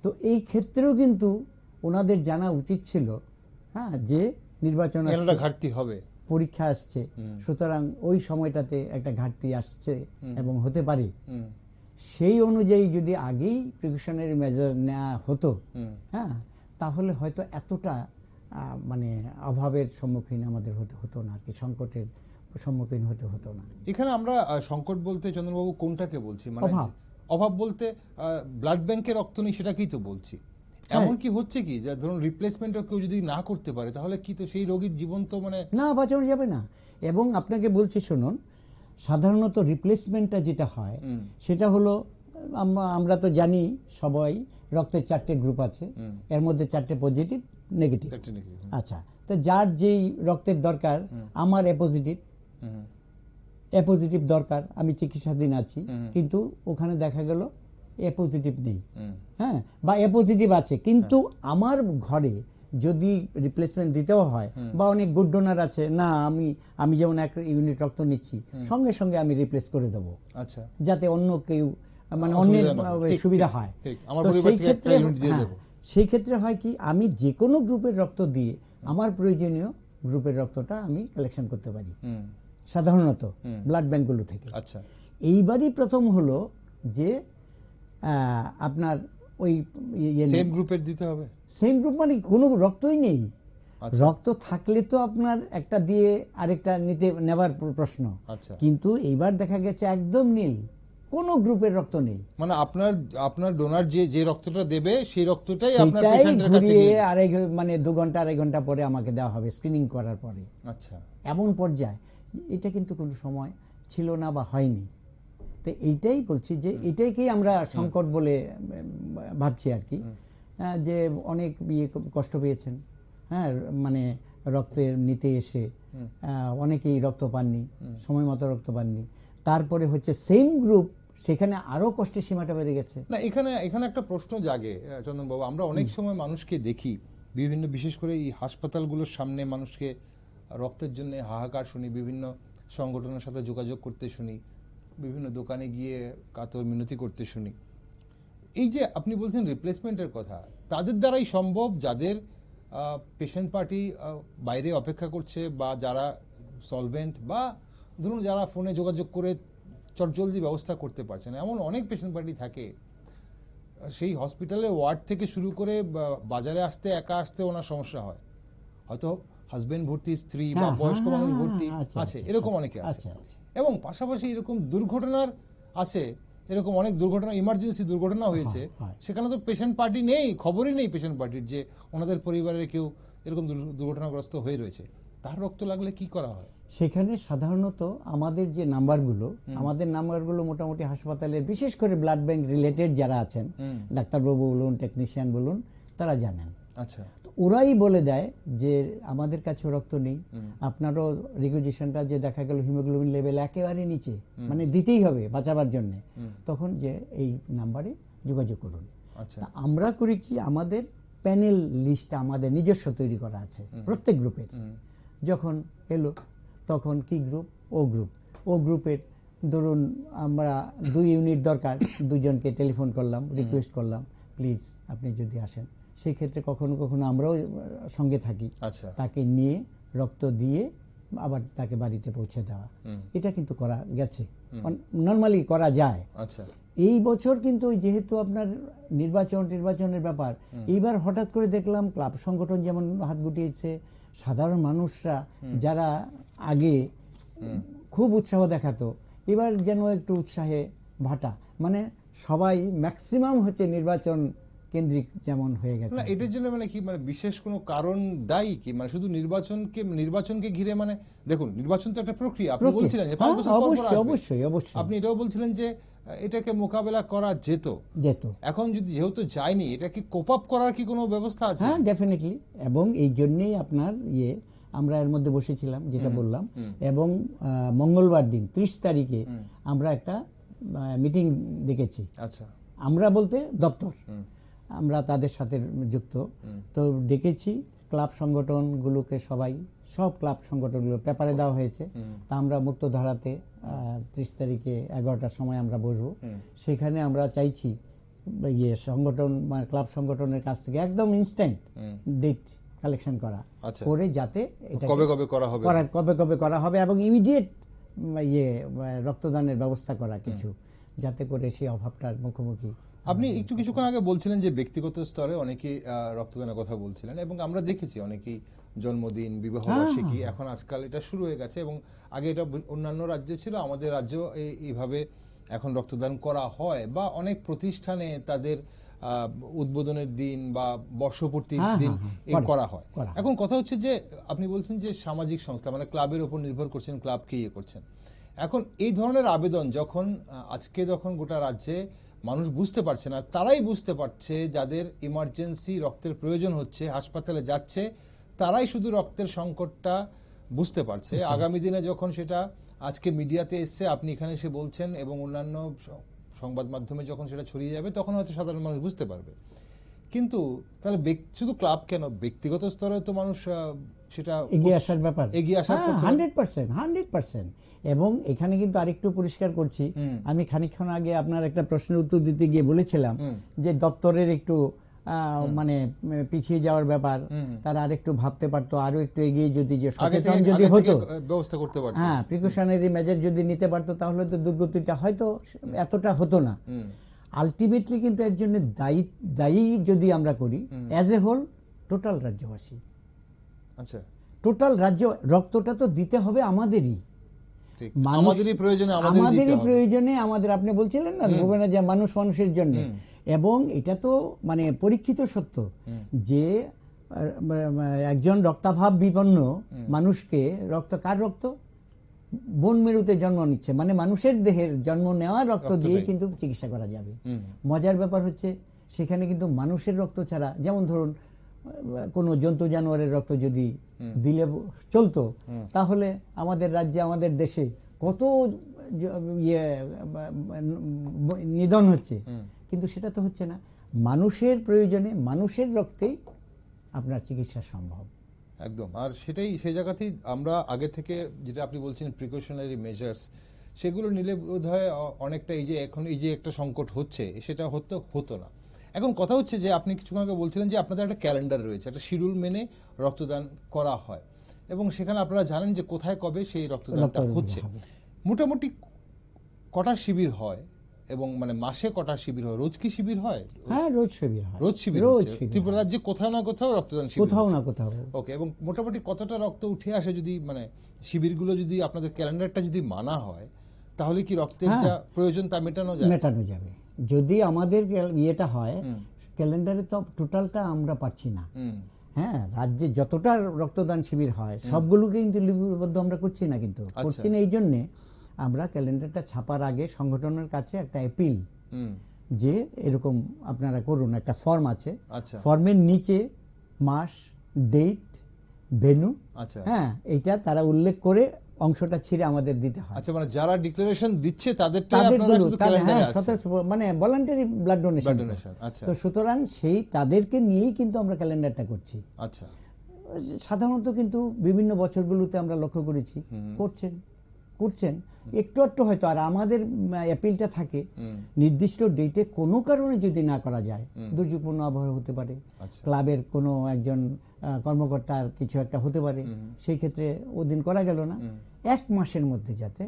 তো এই ক্ষেত্রেও কিন্তু ওনাদের জানা উচিত ছিল, হ্যাঁ, যে নির্বাচন ঘাটতি হবে, পরীক্ষা আসছে, সুতরাং ওই সময়টাতে একটা ঘাটতি আসছে এবং হতে পারে, সেই অনুযায়ী যদি আগেই প্রিকশনারি মেজার নেওয়া হতো, হ্যাঁ, তাহলে হয়তো এতটা মানে অভাবের সম্মুখীন আমাদের হতো না, আর কি, সংকটের সম্মুখীন হতে হতো না। এখানে আমরা সংকট বলতে চন্দ্রবাবু কোনটাকে বলছি? মানে অভাব বলতে ব্লাড ব্যাংকে রক্ত নেই সেটাকেই তো বলছি। এমন কি হচ্ছে কি যে ধরুন রিপ্লেসমেন্টও কেউ যদি না করতে পারে, তাহলে কি তো সেই রোগীর জীবন তো মানে না বাঁচানো যাবে না। এবং আপনাকে বলছি শুনুন, সাধারণত রিপ্লেসমেন্টটা যেটা হয় সেটা হলো, আমরা তো জানি সবাই রক্তের 4টে গ্রুপ আছে, এর মধ্যে 4টে পজিটিভ, নেগেটিভ। আচ্ছা, তো যার যেই রক্তের দরকার, আমার এ পজিটিভ দরকার, আমি চিকিৎসাধীন আছি, কিন্তু ওখানে দেখা গেল এ পজিটিভ নেই, হ্যাঁ, বা এ পজিটিভ আছে, কিন্তু আমার ঘরে যদি রিপ্লেসমেন্ট দিতেও হয়, বা অনেক গুড ডোনার আছে, না আমি যেমন 1 ইউনিট রক্ত নিচ্ছি, সঙ্গে সঙ্গে আমি রিপ্লেস করে দেবো, আচ্ছা, যাতে অন্য কেউ মানে অন্যের সুবিধা হয়। তো সেই ক্ষেত্রে হয় কি, আমি যে কোনো গ্রুপের রক্ত দিয়ে আমার প্রয়োজনীয় গ্রুপের রক্তটা আমি কালেকশন করতে পারি সাধারণত ব্লাড ব্যাংকগুলো থেকে। আচ্ছা, এইবারই প্রথম হলো যে আপনার ওই সেম গ্রুপের দিতে হবে। সেম গ্রুপ মানে কোনো রক্তই নেই, রক্ত থাকলে তো আপনার একটা দিয়ে আরেকটা নেবার প্রশ্ন, কিন্তু এইবার দেখা গেছে একদম নীল, কোন গ্রুপের রক্ত নেই, মানে আপনার ডোনার যে রক্তটা দেবে সেই রক্তটাই আপনার পেশেন্টের কাছে নিয়ে মানে 2 ঘন্টা 2.5 ঘন্টা পরে আমাকে দেওয়া হবে স্ক্রিনিং করার পরে। আচ্ছা, এমন পর্যায়ে এটা কিন্তু কোনো সময় ছিল না বা হয়নি। তো এইটাই বলছি যে এটাকেই আমরা সংকট বলে ভাবছি আর কি, যে অনেক কষ্ট পেয়েছেন, হ্যাঁ, মানে রক্তের নিতে এসে অনেকেই রক্ত পাননি, সময় মতো রক্ত পাননি, তারপরে হচ্ছে সেম গ্রুপ, সেখানে আরো কষ্টের সীমাটা বেড়ে গেছে। না, এখানে একটা প্রশ্ন জাগে চন্দনবাবু, আমরা অনেক সময় মানুষকে দেখি বিভিন্ন, বিশেষ করে এই হাসপাতালগুলোর সামনে মানুষকে রক্তের জন্য হাহাকার শুনি, বিভিন্ন সংগঠনের সাথে যোগাযোগ করতে শুনি, বিভিন্ন দোকানে গিয়ে কাতর মিনতি করতে শুনি। এই যে আপনি বলছেন রিপ্লেসমেন্টের কথা, তাদের দ্বারাই সম্ভব যাদের পেশেন্ট পার্টি বাইরে অপেক্ষা করছে, বা যারা সলভেন্ট, বা ধরুন যারা ফোনে যোগাযোগ করে চটজলদি ব্যবস্থা করতে পারছে না। এমন অনেক পেশেন্ট পার্টি থাকে, সেই হসপিটালের ওয়ার্ড থেকে শুরু করে বাজারে আসতে, একা আসতে ওনার সমস্যা হয়, হয়তো হাজবেন্ড ভর্তি, স্ত্রী বা বয়স্ক মানুষ ভর্তি আছে, এরকম অনেকে আছে। এবং পাশাপাশি এরকম দুর্ঘটনার আছে, এরকম অনেক দুর্ঘটনা, ইমার্জেন্সি দুর্ঘটনা হয়েছে, সেখানে তো পেশেন্ট পার্টি নেই, খবরই নেই পেশেন্ট পার্টির যে ওনাদের পরিবারের কেউ এরকম দুর্ঘটনাগ্রস্ত হয়ে রয়েছে, তার রক্ত লাগলে কি করা হয়? সেখানে সাধারণত আমাদের যে নাম্বারগুলো মোটামুটি হাসপাতালের, বিশেষ করে ব্লাড ব্যাংক রিলেটেড যারা আছেন, ডাক্তারবাবু বলুন, টেকনিশিয়ান বলুন, তারা জানেন। আচ্ছা, ওরাই বলে দেয় যে আমাদের কাছে রক্ত নেই, আপনারও রিকুইজিশনটা যে দেখা গেল হিমোগ্লোবিন লেভেল একেবারে নিচে, মানে দিতেই হবে বাঁচাবার জন্য, তখন যে এই নাম্বারে যোগাযোগ করুন। আমরা করি কি, আমাদের প্যানেল লিস্টটা আমাদের নিজস্ব তৈরি করা আছে প্রত্যেক গ্রুপের। যখন এলো তখন কি গ্রুপ, ও গ্রুপের ধরুন আমরা 2 ইউনিট দরকার, দুজনকে টেলিফোন করলাম, রিকোয়েস্ট করলাম প্লিজ আপনি যদি আসেন। সেই ক্ষেত্রে কখনো কখনো আমরাও সঙ্গে থাকি, তাকে নিয়ে রক্ত দিয়ে আবার তাকে বাড়িতে পৌঁছে দেওয়া, এটা কিন্তু করা গেছে, নরমালি করা যায়। এই বছর কিন্তু যেহেতু আপনার নির্বাচনের ব্যাপার, এইবার হঠাৎ করে দেখলাম ক্লাব সংগঠন যেমন হাত গুটিয়েছে, সাধারণ মানুষরা যারা আগে খুব উৎসাহ দেখাতো এবার যেন একটু উৎসাহে ভাটা, মানে সবাই ম্যাক্সিমাম হচ্ছে নির্বাচন কেন্দ্রিক যেমন হয়ে গেছে। এটার জন্য মানে কি, মানে বিশেষ কোনো কারণ দায়ী কি, মানে শুধু নির্বাচনকে ঘিরে? মানে দেখুন, নির্বাচন তো একটা প্রক্রিয়া, আপনি বলছিলেন অবশ্যই আপনি এটাও বলছিলেন যে এটাকে মোকাবেলা করা যেত, এখন যদি যেহেতু যায়নি, এটা কি কোপ আপ করার কি কোনো ব্যবস্থা আছে? হ্যাঁ, ডেফিনেটলি। এবং এই জন্যই আপনার আমরা এর মধ্যে বসেছিলাম যেটা বললাম, এবং মঙ্গলবার দিন 30 তারিখে আমরা একটা মিটিং ডেকেছি। আমরা বলতে দপ্তর, আমরা তাদের সাথে যুক্ত, তো ডেকেছি ক্লাব সংগঠনগুলোকে, সব ক্লাব সংগঠনগুলো পেপারে দেওয়া হয়েছে। তা আমরা মুক্ত ধারাতে 30 তারিখে 11টার সময় আমরা বসবো। সেখানে আমরা চাইছি সংগঠন ক্লাব সংগঠনের কাছ থেকে একদম ইনস্ট্যান্ট ডেট কালেকশন করা, করে যাতে এটা কবে কবে করা হবে এবং ইমিডিয়েট রক্তদানের ব্যবস্থা করা কিছু, যাতে করে সেই অভাবটার মুখোমুখি। আপনি একটু কিছুক্ষণ আগে বলছিলেন যে ব্যক্তিগত স্তরে অনেকেই রক্তদানের কথা বলছিলেন, এবং আমরা দেখেছি অনেকেই জন্মদিন, বিবাহ বার্ষিকী, এখন আজকাল এটা শুরু হয়ে গেছে, এবং আগে এটা অন্যান্য রাজ্যে ছিল, আমাদের রাজ্যেও এইভাবে এখন রক্তদান করা হয়, বা অনেক প্রতিষ্ঠানে তাদের উদ্বোধনের দিন বা বর্ষপূর্তির দিন করা হয়। এখন কথা হচ্ছে যে আপনি বলছেন যে সামাজিক সংস্থা, মানে ক্লাবের উপর নির্ভর করছেন, ক্লাবকে করছেন। এখন এই ধরনের আবেদন যখন যখন গোটা রাজ্যে মানুষ বুঝতে পারছে না, তারাই বুঝতে পারছে যাদের ইমার্জেন্সি রক্তের প্রয়োজন হচ্ছে, হাসপাতালে যাচ্ছে, তারাই শুধু রক্তের সংকটটা বুঝতে পারছে। আগামী দিনে যখন সেটা আজকে মিডিয়াতে এসছে, আপনি এখানে এসে বলছেন, এবং অন্যান্য সংবাদ মাধ্যমে যখন সেটা ছড়িয়ে যাবে, তখন হয়তো সাধারণ মানুষ বুঝতে পারবে। কিন্তু তাহলে শুধু ক্লাব কেন, ব্যক্তিগত স্তরে তো মানুষ সেটা এগিয়ে আসার ব্যাপার, 100%। এবং এখানে কিন্তু আরেকটু পরিষ্কার করছি, আমি খানিকক্ষণ আগে আপনার একটা প্রশ্নের উত্তর দিতে গিয়ে বলেছিলাম যে দপ্তরের একটু মানে পিছিয়ে যাওয়ার ব্যাপার, তারা আরেকটু ভাবতে পারতো, আরো একটু এগিয়ে যদি সচেতন যদি হতো, ব্যবস্থা করতে পারতো, হ্যাঁ, প্রিকশনারি মেজার যদি নিতে পারতো, তাহলে তো দুর্গতিটা হয়তো এতটা হতো না। আলটিমেটলি কিন্তু এর জন্য দায়ী যদি আমরা করি অ্যাজ এ হোল টোটাল রাজ্যবাসী, টোটাল রাজ্য, রক্তটা তো দিতে হবে আমাদেরই, আমাদেরই প্রয়োজনে, আমাদের, আপনি বলছিলেন না ভুবনে, যে মানুষের জন্য। এবং এটা তো মানে পরীক্ষিত সত্য যে একজন রক্তাভাব বিপন্ন মানুষকে কার রক্ত, বোন মেরুতে জন্ম নিচ্ছে, মানে মানুষের দেহের জন্ম নেওয়া রক্ত দিয়ে কিন্তু চিকিৎসা করা যাবে। মজার ব্যাপার হচ্ছে সেখানে কিন্তু মানুষের রক্ত ছাড়া, যেমন ধরুন কোন জন্তু জানোয়ারের রক্ত যদি দিলে চলতো, তাহলে আমাদের রাজ্যে, আমাদের দেশে কত নিধন হচ্ছে, কিন্তু সেটা তো হচ্ছে না। মানুষের প্রয়োজনে, মানুষের রক্তেই আপনার চিকিৎসা সম্ভব। একদম। আর সেই জায়গাতেই আমরা আগে থেকে, যেটা আপনি বলছেন প্রিকশনারি মেজার্স, সেগুলো নিলে বোধহয় অনেকটা এখন এই যে একটা সংকট হচ্ছে, সেটা হতো না। এখন কথা হচ্ছে যে আপনি কিছুক্ষণ আগে বলছিলেন যে আপনাদের একটা ক্যালেন্ডার রয়েছে, একটা শিডিউল মেনে রক্তদান করা হয়, এবং সেখানে আপনারা জানেন যে কোথায় কবে সেই রক্তদানটা হচ্ছে। মোটামুটি কটা শিবির হয়, এবং মানে মাসে কটা শিবির হয়, রোজ কি শিবির হয়? হ্যাঁ, রোজ শিবির হয়। ত্রিপুরা রাজ্যে কোথাও না কোথাও রক্তদান শিবির, কোথাও না কোথাও। ওকে। এবং মোটামুটি কতটা রক্ত উঠে আসে, যদি মানে শিবিরগুলো যদি আপনাদের ক্যালেন্ডারটা যদি মানা হয়, তাহলে কি রক্তের যা প্রয়োজন তা মেটানো যাবে? যদি আমাদের ইয়েটা হয়, ক্যালেন্ডারে তো টোটালটা আমরা পাচ্ছি না। হ্যাঁ, রাজ্যে যতটা রক্তদান শিবির হয় সবগুলোকে কিন্তু লিপিবদ্ধ আমরা করছি না, কিন্তু করছি না এই জন্যে আমরা ক্যালেন্ডারটা ছাপার আগে সংগঠনের কাছে একটা অ্যাপিল, যে এরকম আপনারা করুন, একটা ফর্ম আছে, ফর্মের নিচে মাস, ডেট, ভেন্যু, হ্যাঁ, এইটা তারা উল্লেখ করে অংশটা ছিঁড়ে আমাদের দিতে হয়। আচ্ছা, মানে যারা ডিক্লারেশন দিচ্ছে তাদের মানে ভলান্টারি ব্লাড ডোনেশন। তো সুতরাং তাদেরকে নিয়েই কিন্তু আমরা ক্যালেন্ডারটা করছি। আচ্ছা, সাধারণত কিন্তু বিভিন্ন বছরগুলোতে আমরা লক্ষ্য করেছি করছেন, করছেন একটু একটু হয়তো, আর আমাদের অ্যাপিলটা থাকে নির্দিষ্ট ডেটে কোনো কারণে যদি না করা যায়, দুর্যোগপূর্ণ আবহাওয়া হতে পারে, ক্লাবের কোনো একজন কর্মকর্তার কিছু একটা হতে পারে, সেই ক্ষেত্রে ওদিন করা গেল না, 1 মাসের মধ্যে যাতে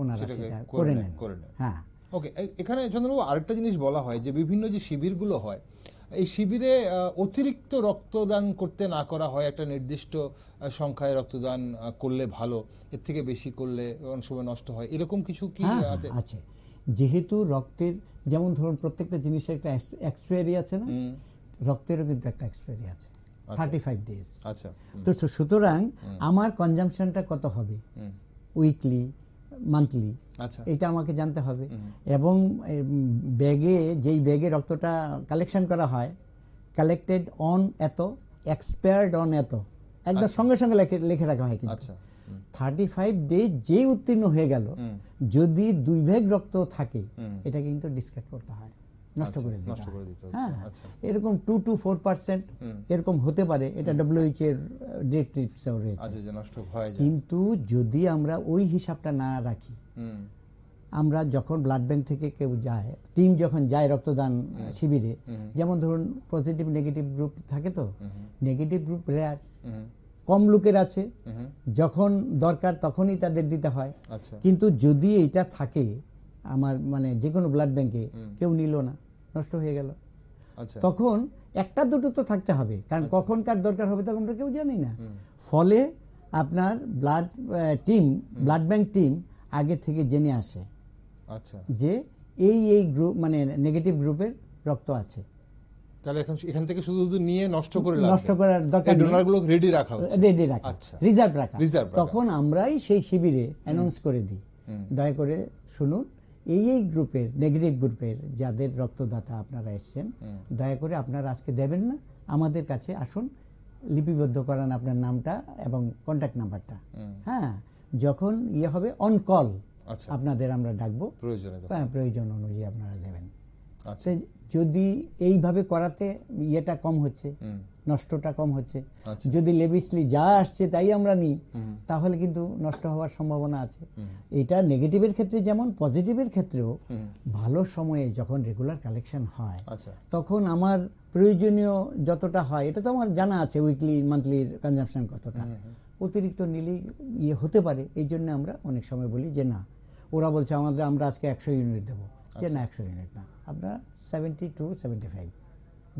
ওনারা সেটা করে নেন। হ্যাঁ, ওকে। এখানে চন্দ্রবাবু আরেকটা জিনিস বলা হয় যে বিভিন্ন যে শিবিরগুলো হয়, এই শিবিরে অতিরিক্ত রক্তদান করতে না করা হয়, একটা নির্দিষ্ট সংখ্যায় রক্তদান করলে ভালো, এর থেকে বেশি করলে অনেক সময় নষ্ট হয়, এরকম কিছু কি আছে? যেহেতু রক্তের, যেমন ধরুন প্রত্যেকটা জিনিসের একটা এক্সপায়ারি আছে না, রক্তেরও কিন্তু একটা এক্সপায়ারি আছে, 35 ডেজ। আচ্ছা। তো সুতরাং আমার কনজাম্পশনটা কত হবে, উইকলি, মান্থলি, এটা আমাকে জানতে হবে। এবং ব্যাগে, যেই ব্যাগে রক্তটা কালেকশন করা হয়, কালেক্টেড অন এত, এক্সপায়ার্ড অন এত, একদম সঙ্গে সঙ্গে লিখে রাখা হয়। কিন্তু 35 ডেজ যে উত্তীর্ণ হয়ে গেল, যদি 2 ভাগ রক্ত থাকে, এটা কিন্তু ডিসকার্ড করতে হয়, নষ্ট করে দিতে হয়। হ্যাঁ, এরকম 2 to 4% এরকম হতে পারে, এটা WHO এর ডিরেক্টিভসও রয়েছে। কিন্তু যদি আমরা ওই হিসাবটা না রাখি, আমরা যখন ব্লাড ব্যাংক থেকে কেউ যায়, টিম যখন যায় রক্তদান শিবিরে, যেমন ধরুন পজিটিভ নেগেটিভ গ্রুপ থাকে, তো নেগেটিভ গ্রুপ রেয়ার, কম লোকের আছে, যখন দরকার তখনই তাদের দিতে হয়। কিন্তু যদি এইটা থাকে আমার মানে যে কোনো ব্লাড ব্যাংকে, কেউ নিল না, নষ্ট হয়ে গেল, তখন একটা দুটো তো থাকতে হবে, কারণ কখন কার দরকার হবে তখন তো কেউ জানি না। ফলে আপনার ব্লাড ব্যাংক টিম আগে থেকে জেনে আসে যে এই গ্রুপ মানে নেগেটিভ গ্রুপের রক্ত আছে, তাহলে এখান থেকে শুধু নিয়ে নষ্ট করার দরকার নেই, ডোনারগুলো রেডি রাখা, রিজার্ভ রাখা। তখন আমরাই সেই শিবিরে অ্যানাউন্স করে দিই, দয়া করে শুনুন, এই গ্রুপের, নেগেটিভ গ্রুপের যাদের রক্তদাতা আপনারা এসছেন, দয়া করে আপনারা আজকে দেবেন না, আমাদের কাছে আসুন, লিপিবদ্ধ করান আপনার নামটা এবং কন্ট্যাক্ট নাম্বারটা। হ্যাঁ, যখন হবে অন কল আপনাদের আমরা ডাকবো, প্রয়োজন অনুযায়ী আপনারা দেবেন। যদি এইভাবে করাতে ইয়েটা কম হচ্ছে, নষ্টটা কম হচ্ছে, যদি লেভিসলি যা আসছে তাই আমরা নিই, তাহলে কিন্তু নষ্ট হওয়ার সম্ভাবনা আছে। এটা নেগেটিভের ক্ষেত্রে যেমন, পজিটিভের ক্ষেত্রেও ভালো সময়ে যখন রেগুলার কালেকশন হয়, তখন আমার প্রয়োজনীয় যতটা হয়, এটা তো আমার জানা আছে, উইকলি মান্থলির কনজাম্পশন কতটা, অতিরিক্ত নিলেই ইয়ে হতে পারে। এই জন্য আমরা অনেক সময় বলি যে না, ওরা বলছে আমরা আজকে 100 ইউনিট দেবো, যে না 100 ইউনিট না, আমরা 70 to 75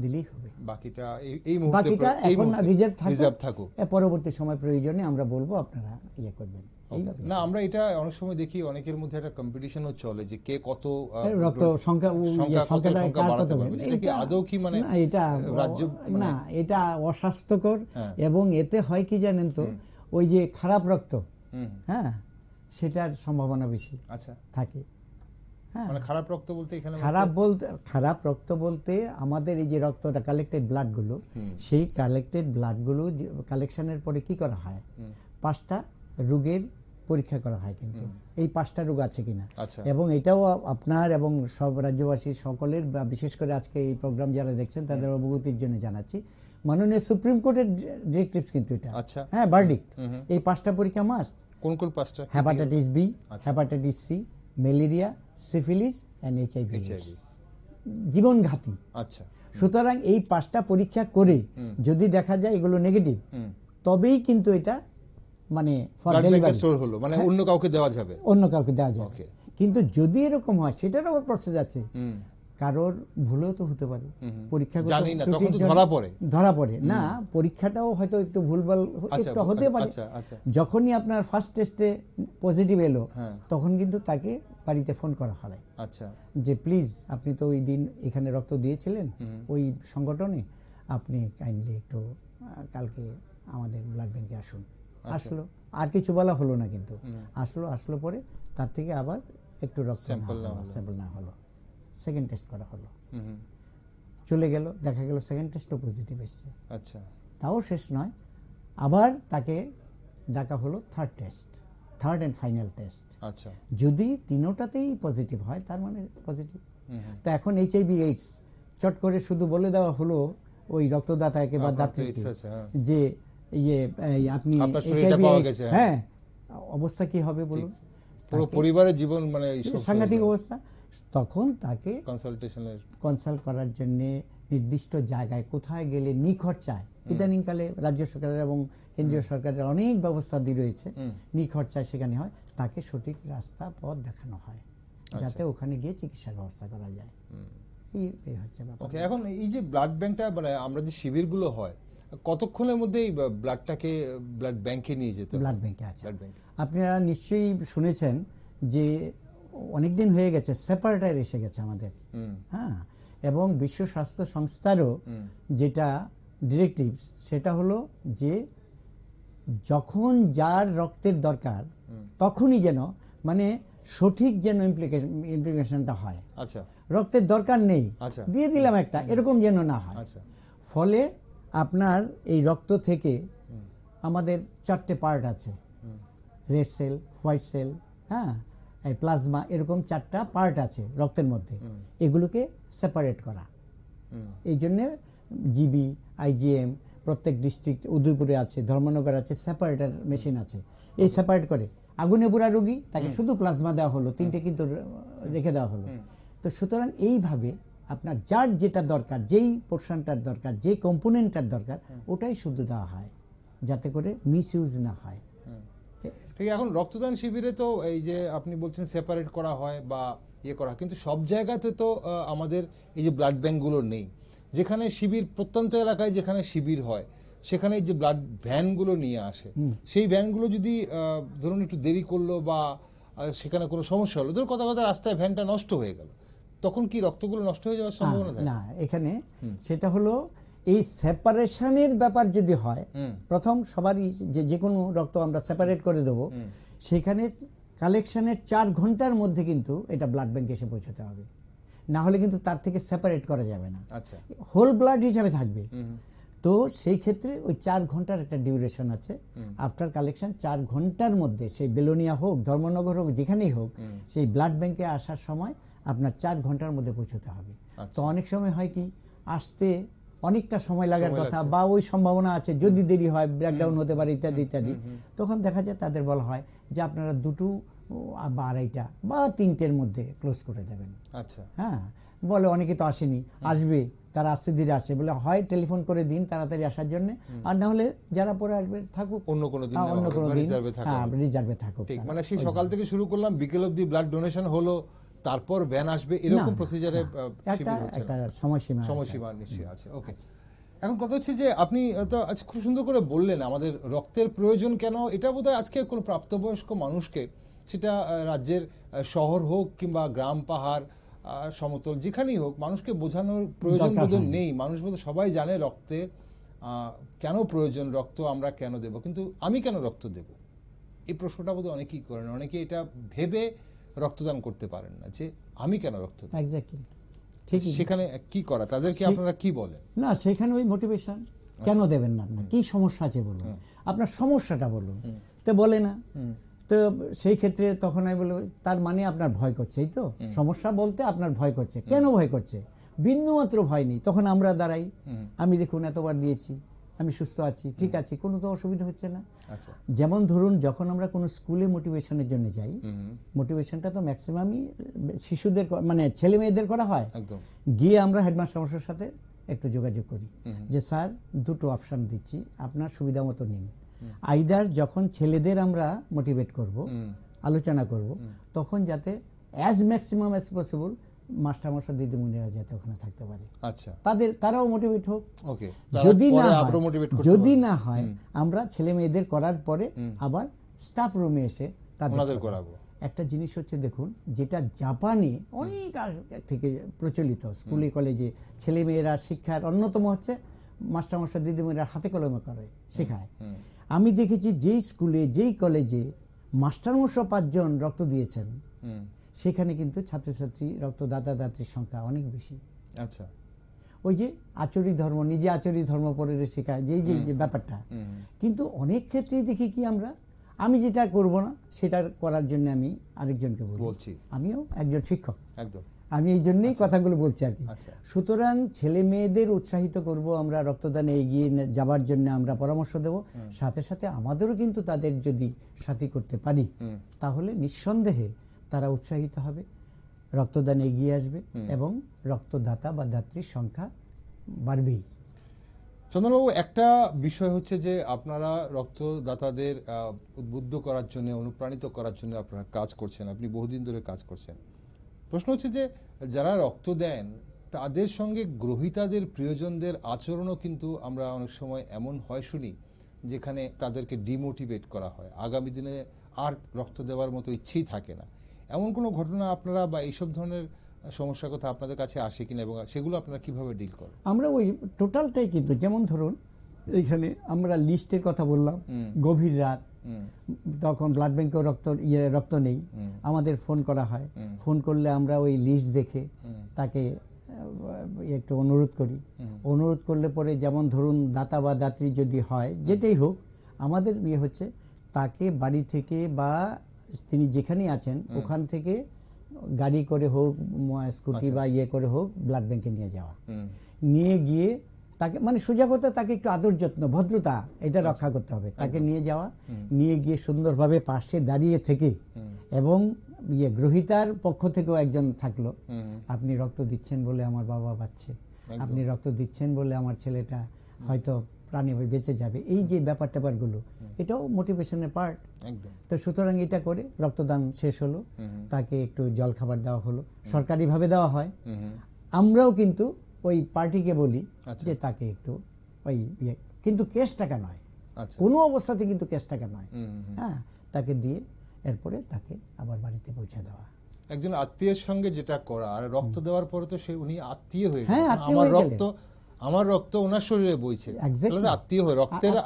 দিলেই হবে, বাকিটা এখন রিজার্ভ থাকুক, পরবর্তী সময় প্রয়োজনে আমরা বলবো আপনারা ইয়ে করবেন। না, আমরা এটা অনেক সময় দেখি অনেকের মধ্যে একটা কম্পিটিশনও চলে যে কে কত রক্ত সংখ্যাটা বাড়াতে পারবে। এটা আদৌ কি মানে এটা রাজ্য না, এটা অস্বাস্থ্যকর। এবং এতে হয় কি জানেন তো, ওই যে খারাপ রক্ত, হ্যাঁ, সেটার সম্ভাবনা বেশি থাকে। মানে খারাপ রক্ত বলতে এখানে খারাপ রক্ত বলতে আমাদের এই যে রক্তটা কালেক্টেড ব্লাড গুলো, সেই কালেক্টেড ব্লাড গুলো কালেকশনের পরে কি করা হয়, 5টা রোগের পরীক্ষা করা হয়, কিন্তু এই 5টা রোগ আছে কিনা। এবং এটাও আপনার এবং সব রাজ্যবাসী সকলের, বিশেষ করে আজকে এই প্রোগ্রাম যারা দেখছেন তাদের অবগতির জন্য জানাচ্ছি, মাননীয় সুপ্রিম কোর্টের ডিরেক্টিভস কিন্তু এটা, হ্যাঁ, ভার্ডিক্ট, এই 5টা পরীক্ষা মাস্ট। কোন 5টা? Hepatitis B, hepatitis C, malaria, syphilis and HIV, জীবনঘাতী। সুতরাং এই 5টা পরীক্ষা করে যদি দেখা যায় এগুলো নেগেটিভ, তবেই কিন্তু এটা মানে অন্য কাউকে দেওয়া যাবে, কিন্তু যদি এরকম হয় সেটারও প্রসেস আছে, কারোর ভুলও তো হতে পারে, পরীক্ষা ধরা পড়ে না, পরীক্ষাটাও হয়তো একটু ভুলভাল একটু হতে পারে। যখনই আপনার ফার্স্ট টেস্টে পজিটিভ এলো, তখন কিন্তু তাকে বাড়িতে ফোন করা হয়, যে প্লিজ আপনি তো ওই দিন এখানে রক্ত দিয়েছিলেন ওই সংগঠনে, আপনি কাইন্ডলি একটু কালকে আমাদের ব্লাড ব্যাংকে আসুন। আসলো, আর কিছু বলা হলো না, কিন্তু আসলো পরে তার থেকে আবার একটু রক্ত স্যাম্পল না হলো, সেকেন্ড টেস্ট করা হলো, চলে গেল, দেখা গেল সেকেন্ড টেস্টও পজিটিভ এসছে। তাও শেষ নয়, আবার তাকে ডাকা হলো থার্ড এন্ড ফাইনাল টেস্ট। যদি তিনোটাতেই পজিটিভ হয় তার মানে পজিটিভ। তো এখন HIV/AIDS চট করে শুধু বলে দেওয়া হলো ওই রক্তদাতাকে বা দাত্রীকে যে আপনি HIV/AIDS, হ্যাঁ, অবস্থা কি হবে বলুন, পুরো পরিবারের জীবন মানে সাংঘাতিক অবস্থা। তখন তাকে কনসাল্ট করার জন্য নির্দিষ্ট জায়গায় কোথায় গেলে নিখরচায়, ইদানিংকালে রাজ্য সরকারের এবং কেন্দ্রীয় সরকারের অনেক ব্যবস্থা দিয়ে রয়েছে, নিখরচায় সেখানে হয়, তাকে সঠিক রাস্তা পথ দেখানো হয় যাতে ওখানে গিয়ে চিকিৎসার ব্যবস্থা করা যায়। এই হচ্ছে ব্যাপার। এখন এই যে ব্লাড ব্যাংকটা মানে আমরা যে শিবিরগুলো হয়, কতক্ষণের মধ্যে এই ব্লাডটাকে ব্লাড ব্যাংকে নিয়ে যেতে হবে? ব্লাড ব্যাংকে আছে, আপনারা নিশ্চয়ই শুনেছেন যে অনেকদিন হয়ে গেছে সেপারেটার এসে গেছে আমাদের, হ্যাঁ, এবং বিশ্ব স্বাস্থ্য সংস্থারও যেটা ডিরেক্টিভ সেটা হলো যে যখন যার রক্তের দরকার তখনই যেন মানে সঠিক যেন ইমপ্লিকেশনটা হয়। আচ্ছা, রক্তের দরকার নেই, দিয়ে দিলাম একটা, এরকম যেন না হয়। ফলে আপনার এই রক্ত থেকে আমাদের 4টে পার্ট আছে, রেড সেল, হোয়াইট সেল, হ্যাঁ, প্লাজমা, এরকম 4টা পার্ট আছে রক্তের মধ্যে, এগুলোকে সেপারেট করা। এই জন্য জিবি, আইজিএম প্রত্যেক ডিস্ট্রিক্ট, উদয়পুরে আছে, ধর্মনগর আছে, সেপারেটার মেশিন আছে, এই সেপারেট করে। আগুনে পোড়া রোগী তাকে শুধু প্লাজমা দেওয়া হলো, 3টে কিন্তু রেখে দেওয়া হলো। তো সুতরাং এইভাবে আপনার যার যেটা দরকার, যেই পোর্শনটার দরকার, যে কম্পোনেন্টটার দরকার, ওটাই শুধু দেওয়া হয় যাতে করে মিস ইউজ না হয়। ঠিক। এখন রক্তদান শিবিরে তো এই যে আপনি বলছেন সেপারেট করা হয় বা করা হয়, কিন্তু সব জায়গাতে তো আমাদের এই যে ব্লাড ব্যাংকগুলো নেই। যেখানে শিবির, প্রত্যন্ত এলাকায় যেখানে শিবির হয় সেখানে যে ব্লাড ভ্যানগুলো নিয়ে আসে, সেই ভ্যানগুলো যদি ধরুন একটু দেরি করলো বা সেখানে কোনো সমস্যা হলো, ধরুন কথা রাস্তায় ভ্যানটা নষ্ট হয়ে গেল, তখন কি রক্তগুলো নষ্ট হয়ে যাওয়ার সম্ভাবনা থাকে? না, এখানে সেটা হলো এই সেপারেশনের ব্যাপার যদি হয়, প্রথম সবারই যে কোনো রক্ত আমরা সেপারেট করে দেবো, সেখানে কালেকশনের 4 ঘন্টার মধ্যে কিন্তু এটা ব্লাড ব্যাংকে এসে পৌঁছাতে হবে, না হলে কিন্তু তার থেকে সেপারেট করা যাবে না, হোল ব্লাড হিসাবে থাকবে। তো সেই ক্ষেত্রে ওই 4 ঘন্টার একটা ডিউরেশন আছে। আফটার কালেকশন 4 ঘন্টার মধ্যে, সেই বেলোনিয়া হোক, ধর্মনগর হোক, যেখানেই হোক, সেই ব্লাড ব্যাংকে আসার সময় আপনার 4 ঘন্টার মধ্যে পৌঁছতে হবে। তো অনেক সময় হয় কি, আসতে অনেকটা সময় লাগার কথা, বা ওই সম্ভাবনা আছে যদি দেরি হয় ব্রেকডাউন হতে পারে ইত্যাদি ইত্যাদি, তখন দেখা যায় তাদের বলা হয় যে আপনারা 2টো বা 2:30টা বা 3টের মধ্যে ক্লোজ করে দেবেন। আচ্ছা, হ্যাঁ, বলে অনেকে তো আসেনি, আসবে, তারা আস্তে ধীরে আসে, বলে হয় টেলিফোন করে দিন তাড়াতাড়ি আসার জন্য, আর না হলে যারা পরে আসবে থাকুক, অন্য কোনো দিন রিজার্ভে থাকুক। ঠিক, মানে সেই সকাল থেকে শুরু করলাম, বিকেল অবধি ব্লাড ডোনেশন হলো, তারপর ভ্যান আসবে, এরকম প্রসিজারে একটা সময়সীমা নিশ্চয়ই আছে। ওকে, এখন কথা হচ্ছে যে আপনি তো আজ খুব সুন্দর করে বললেন আমাদের রক্তের প্রয়োজন কেন। এটা বোধহয় আজকে কোনো প্রাপ্তবয়স্ক মানুষকে, সেটা রাজ্যের শহর হোক কিংবা গ্রাম, পাহাড়, সমতল, যেখানেই হোক, মানুষকে বোঝানোর প্রয়োজন বোধ নেই। মানুষ বোধ সবাই জানে রক্তের কেন প্রয়োজন, রক্ত আমরা কেন দেব, কিন্তু আমি কেন রক্ত দেব, এই প্রশ্নটা বোধ অনেকেই করেন। অনেকে এটা ভেবে রক্তদান করতে পারেন না যে আমি কেন রক্ত দেব। এক্স্যাক্টলি, ঠিক। সেখানে কি করা, তাদেরকে আপনারা কি বলেন? না, সেখানে ওই মোটিভেশন, কেন দেবেন না, আপনার কি সমস্যা আছে বলুন, আপনার সমস্যাটা বলুন, তো বলে না। তো সেই ক্ষেত্রে তখন আমি বলবো, তার মানে আপনার ভয় করছে, এই তো সমস্যা বলতে আপনার ভয় করছে। কেন ভয় করছে? বিন্দুমাত্র ভয় নেই। তখন আমরা দাঁড়াই, আমি দেখুন এতবার দিয়েছি, আমি সুস্থ আছি, ঠিক আছে, কোনো তো অসুবিধা হচ্ছে না। যেমন ধরুন, যখন আমরা কোনো স্কুলে মোটিভেশনের জন্য যাই, মোটিভেশনটা তো ম্যাক্সিমামই শিশুদের, মানে ছেলে মেয়েদের করা হয়। গিয়ে আমরা হেডমাস্টারের সাথে একটু যোগাযোগ করি যে স্যার 2টো অপশন দিচ্ছি, আপনার সুবিধা মতো নিন। আইদার যখন ছেলেদের আমরা মোটিভেট করব, আলোচনা করব, তখন যাতে অ্যাজ ম্যাক্সিমাম অ্যাজ পসিবল মাস্টারমশাই দিদিমণিরা যাতে ওখানে থাকতে পারে, তারাও মোটিভেট হোক। যদি না হয় আমরা ছেলে মেয়েদের করার পরে আবার স্টাফ রুমে এসে তাদের করাবো। একটা জিনিস হচ্ছে, দেখুন, যেটা জাপানে অনেক থেকে প্রচলিত, স্কুলে কলেজে ছেলে মেয়েরা শিক্ষার অন্যতম হচ্ছে মাস্টারমশাই দিদিমণিরা হাতে কলমে করে শেখায়। আমি দেখেছি যেই স্কুলে, যেই কলেজে মাস্টারমশাই 5 জন রক্ত দিয়েছেন, সেখানে কিন্তু ছাত্রছাত্রী, রক্তদাতা দাত্রীর সংখ্যা অনেক বেশি। আচ্ছা, ওই যে আচরি ধর্ম, নিজে আচরি ধর্ম পরে শেখায়, যে ব্যাপারটা। কিন্তু অনেক ক্ষেত্রেই দেখি কি, আমি যেটা করব না সেটা করার জন্য আমি আরেকজনকে বলছি। আমিও একজন শিক্ষক, আমি এই জন্যই কথাগুলো বলছি আর কি। সুতরাং ছেলে মেয়েদের উৎসাহিত করব আমরা, রক্তদানে এগিয়ে যাবার জন্য আমরা পরামর্শ দেব, সাথে সাথে আমাদেরও কিন্তু তাদের যদি সাথী করতে পারি তাহলে নিঃসন্দেহে তারা উৎসাহিত হবে, রক্তদানে এগিয়ে আসবে এবং রক্তদাতা বা দাত্রীর সংখ্যা বাড়বেই। চন্দনবাবু, একটা বিষয় হচ্ছে যে আপনারা রক্তদাতাদের উদ্বুদ্ধ করার জন্য, অনুপ্রাণিত করার জন্য আপনারা কাজ করছেন, আপনি বহুদিন ধরে কাজ করছেন। প্রশ্ন হচ্ছে যে যারা রক্ত দেন তাদের সঙ্গে গ্রহীতাদের, প্রিয়জনদের আচরণও কিন্তু আমরা অনেক সময় এমন হয় শুনি যেখানে তাদেরকে ডিমোটিভেট করা হয়, আগামী দিনে আর রক্ত দেওয়ার মতো ইচ্ছেই থাকে না। এমন কোনো ঘটনা আপনারা বা এইসব ধরনের সমস্যার কথা আপনাদের কাছে আসে কিনা, এবং সেগুলো আপনারা কিভাবে ডিল করেন? আমরা ওই টোটালটাই কিন্তু, যেমন ধরুন এইখানে আমরা লিস্টের কথা বললাম, গভীর রাত, তখন ব্লাড ব্যাংকেও রক্ত নেই, আমাদের ফোন করা হয়, ফোন করলে আমরা ওই লিস্ট দেখে তাকে একটু অনুরোধ করি। অনুরোধ করলে পরে যেমন ধরুন দাতা বা দাত্রী যদি হয়, যেটাই হোক, আমাদের ইয়ে হচ্ছে তাকে বাড়ি থেকে বা তিনি যেখানেই আছেন ওখান থেকে গাড়ি করে হোক, স্কুটি বা ইয়ে করে হোক, ব্লাড ব্যাংকে নিয়ে যাওয়া, নিয়ে গিয়ে তাকে মানে সোজা কথা তাকে একটু আদর যত্ন, ভদ্রতা এটা রক্ষা করতে হবে। তাকে নিয়ে যাওয়া, নিয়ে গিয়ে সুন্দরভাবে পাশে দাঁড়িয়ে থেকে, এবং গ্রহীতার পক্ষ থেকেও একজন থাকলো, আপনি রক্ত দিচ্ছেন বলে আমার বাবা বাঁচছে, আপনি রক্ত দিচ্ছেন বলে আমার ছেলেটা হয়তো প্রাণী বেঁচে যাবে, এই যে ব্যাপার ট্যাপারগুলো, এটাও মোটিভেশনের পার্ট। তো সুতরাং এটা করে রক্তদান শেষ হলো, তাকে একটু জল খাবার দেওয়া হলো, সরকারিভাবে দেওয়া হয়। আমরাও কিন্তু ওই পার্টিকে বলি যে তাকে একটু ওই কিন্তু ক্যাশ টাকা নয়, কোনো অবস্থাতে কিন্তু ক্যাশ টাকা নয়, হ্যাঁ, তাকে দিয়ে এরপরে তাকে আবার বাড়িতে পৌঁছে দেওয়া। একজন আত্মীয়ের সঙ্গে যেটা করা, আর রক্ত দেওয়ার পরে তো সে উনি আত্মীয় হয়ে গেলেন, আমার রক্ত ওনার শরীরে বইছে, আত্মীয় হয়ে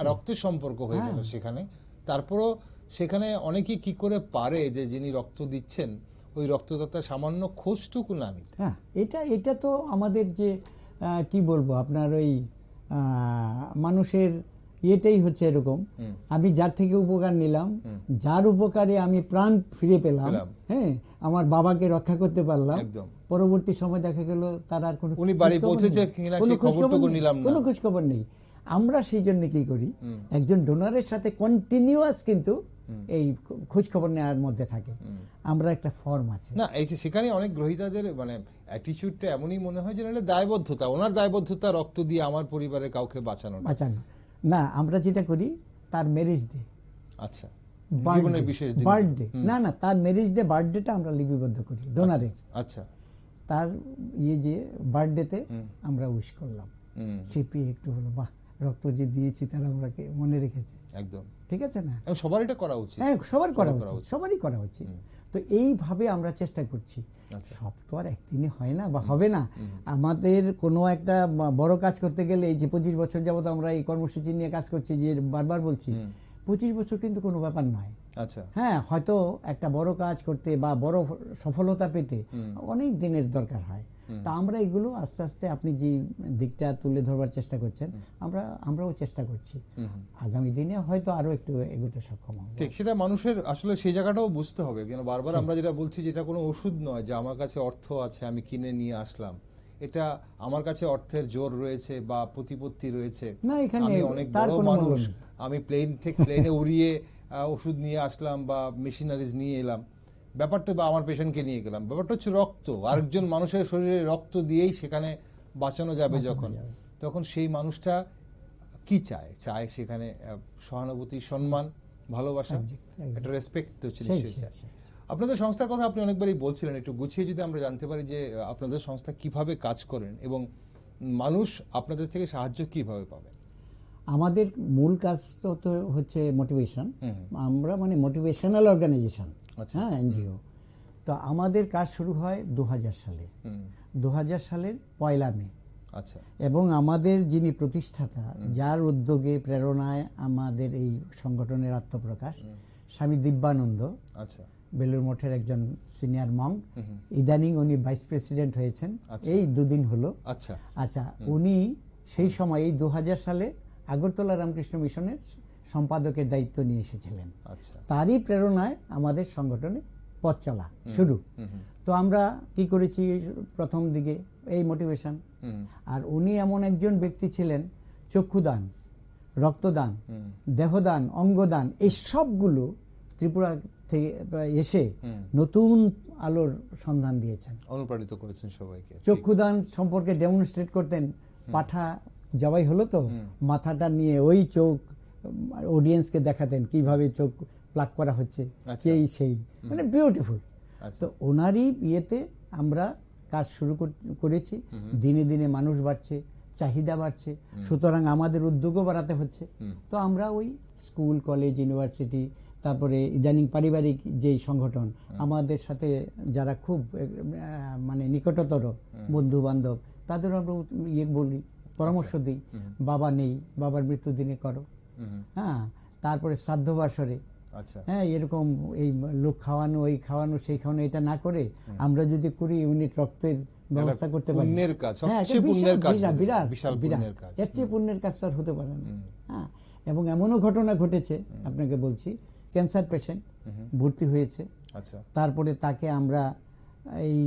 রক্তের সম্পর্ক হয়ে গেল সেখানে। তারপরও সেখানে অনেকেই কি করে পারে যে যিনি রক্ত দিচ্ছেন ওই রক্তদাতা সামান্য খোঁজটুকু না নিতে। হ্যাঁ, এটা তো আমাদের যে কি বলবো আপনার ওই মানুষের এটাই হচ্ছে এরকম, আমি যার থেকে উপকার নিলাম, যার উপকারে আমি প্রাণ ফিরে পেলাম, হ্যাঁ, আমার বাবাকে রক্ষা করতে পারলাম, পরবর্তী সময় দেখা গেল তার আর কোনো খোঁজ খবর নেই। আমরা সেই জন্য কি করি, একজন ডোনারের সাথে কন্টিনিউয়াস কিন্তু এই খোঁজ খবর নেওয়ার মধ্যে থাকে। আমরা একটা ফর্ম আছে না, এই সেখানে অনেক গ্রহীতাদের মানে অ্যাটিটিউডটা এমনই মনে হয় যে দায়বদ্ধতা, ওনার দায়বদ্ধতা রক্ত দিয়ে আমার পরিবারের কাউকে বাঁচানো না। আমরা যেটা করি তার ম্যারেজ ডে, আচ্ছা, জীবনের বিশেষ দিন, বার্থডে, না তার ম্যারেজ ডে, বার্থডেটা আমরা লিপিবদ্ধ করি ডোনারের। আচ্ছা, তার যে বার্থডেতে আমরা উইশ করলাম, সিপি একটু হলো, বাহ, রক্ত যে দিয়েছি তারা আমাকে মনে রেখেছে, একদম ঠিক আছে না? সবার এটা করা উচিত, হ্যাঁ, সবারই করা উচিত। তো এইভাবে আমরা চেষ্টা করছি। সব তো আর একদিনে হয় না বা হবে না। আমাদের কোনো একটা বড় কাজ করতে গেলে, এই যে 25 বছর যাবত আমরা এই কর্মসূচি নিয়ে কাজ করছি, যে বারবার বলছি 25 বছর কিন্তু কোনো ব্যাপার নয়। আচ্ছা, হ্যাঁ, হয়তো একটা বড় কাজ করতে বা বড় সফলতা পেতে অনেক দিনের দরকার হয়। তা আমরা এগুলো আস্তে আস্তে, আপনি যে দিকটা তুলে ধরবার চেষ্টা করছেন, আমরাও চেষ্টা করছি। আগামী দিনে হয়তো আরো একটু এগোতে সক্ষম হব। ঠিক, সেটা মানুষের আসলে সেই জায়গাটাও বুঝতে হবে। কেন বারবার আমরা যেটা বলছি, যেটা কোনো ওষুধ নয় যে আমার কাছে অর্থ আছে আমি কিনে নিয়ে আসলাম, এটা আমার কাছে অর্থের জোর রয়েছে বা প্রতিপত্তি রয়েছে, আমি অনেক বড় মানুষ, আমি প্লেনে উড়িয়ে ওষুধ নিয়ে আসলাম বা মেশিনারিজ নিয়ে এলাম, ব্যাপারটা বা আমার পেশেন্টকে নিয়ে গেলাম, ব্যাপারটা হচ্ছে রক্ত। আরেকজন মানুষের শরীরে রক্ত দিয়েই সেখানে বাঁচানো যাবে যখন, তখন সেই মানুষটা কি চায় সেখানে সহানুভূতি, সম্মান, ভালোবাসা, একটা রেসপেক্ট হচ্ছে নিশ্চয়ই। আপনাদের সংস্থার কথা আপনি অনেকবারই বলছিলেন, একটু গুছিয়ে যদি আমরা জানতে পারি যে আপনাদের সংস্থা কিভাবে কাজ করেন এবং মানুষ আপনাদের থেকে সাহায্য কিভাবে পাবে। আমাদের মূল কাজ তো হচ্ছে মোটিভেশন। আমরা মানে মোটিভেশনাল অর্গানাইজেশন, হ্যাঁ, এনজিও। তো আমাদের কাজ শুরু হয় 2000 সালে, 2000 সালের 1 মে। আচ্ছা, এবং আমাদের যিনি প্রতিষ্ঠাতা, যার উদ্যোগে প্রেরণায় আমাদের এই সংগঠনের আত্মপ্রকাশ, স্বামী দিব্যানন্দ, আচ্ছা, বেলুর মঠের একজন সিনিয়র মঙ্ক, ইদানিং উনি ভাইস প্রেসিডেন্ট হয়েছেন, এই 2 দিন হলো। আচ্ছা আচ্ছা, উনি সেই সময় এই 2000 সালে আগরতলা রামকৃষ্ণ মিশনের সম্পাদকের দায়িত্ব নিয়ে এসেছিলেন। আচ্ছা, তারই প্রেরণায় আমাদের সংগঠনে পথ চলা শুরু। তো আমরা কি করেছি প্রথম দিকে এই মোটিভেশন। আর উনি এমন একজন ব্যক্তি ছিলেন, চক্ষুদান, রক্তদান, দেহদান, অঙ্গদান, এই সবগুলো ত্রিপুরা থেকে এসে নতুন আলোর সন্ধান দিয়েছেন, অনুপ্রাণিত করেছেন সবাইকে। চক্ষুদান সম্পর্কে ডেমনস্ট্রেট করতেন। পাঠা জবাই হলো তো মাথাটা নিয়ে ওই চোখ অডিয়েন্সকে দেখাতেন কিভাবে চোখ প্লাক করা হচ্ছে, সেই মানে বিউটিফুল। তো ওনারই ইয়েতে আমরা কাজ শুরু করেছি। দিনে দিনে মানুষ বাড়ছে, চাহিদা বাড়ছে, সুতরাং আমাদের উদ্যোগও বাড়াতে হচ্ছে। তো আমরা ওই স্কুল, কলেজ, ইউনিভার্সিটি, তারপরে ইদানিং পারিবারিক যেই সংগঠন, আমাদের সাথে যারা খুব মানে নিকটতর বন্ধু বান্ধব, তাদের আমরা ইয়ে বলি, পরামর্শ দিই। বাবা নেই, বাবার মৃত্যুদিনে করো, হ্যাঁ, তারপরে শ্রাদ্ধ বাসরে, হ্যাঁ, এরকম এই লোক খাওয়ানো, এই খাওয়ানো, সেই খাওয়ানো, এটা না করে আমরা যদি করি ইউনিট রক্তের ব্যবস্থা করতে পারি, বিরাট এর চেয়ে পুণ্যের কাজ তো আর হতে পারে না। হ্যাঁ, এবং এমনও ঘটনা ঘটেছে, আপনাকে বলছি, ক্যান্সার পেশেন্ট ভর্তি হয়েছে, তারপরে তাকে আমরা এই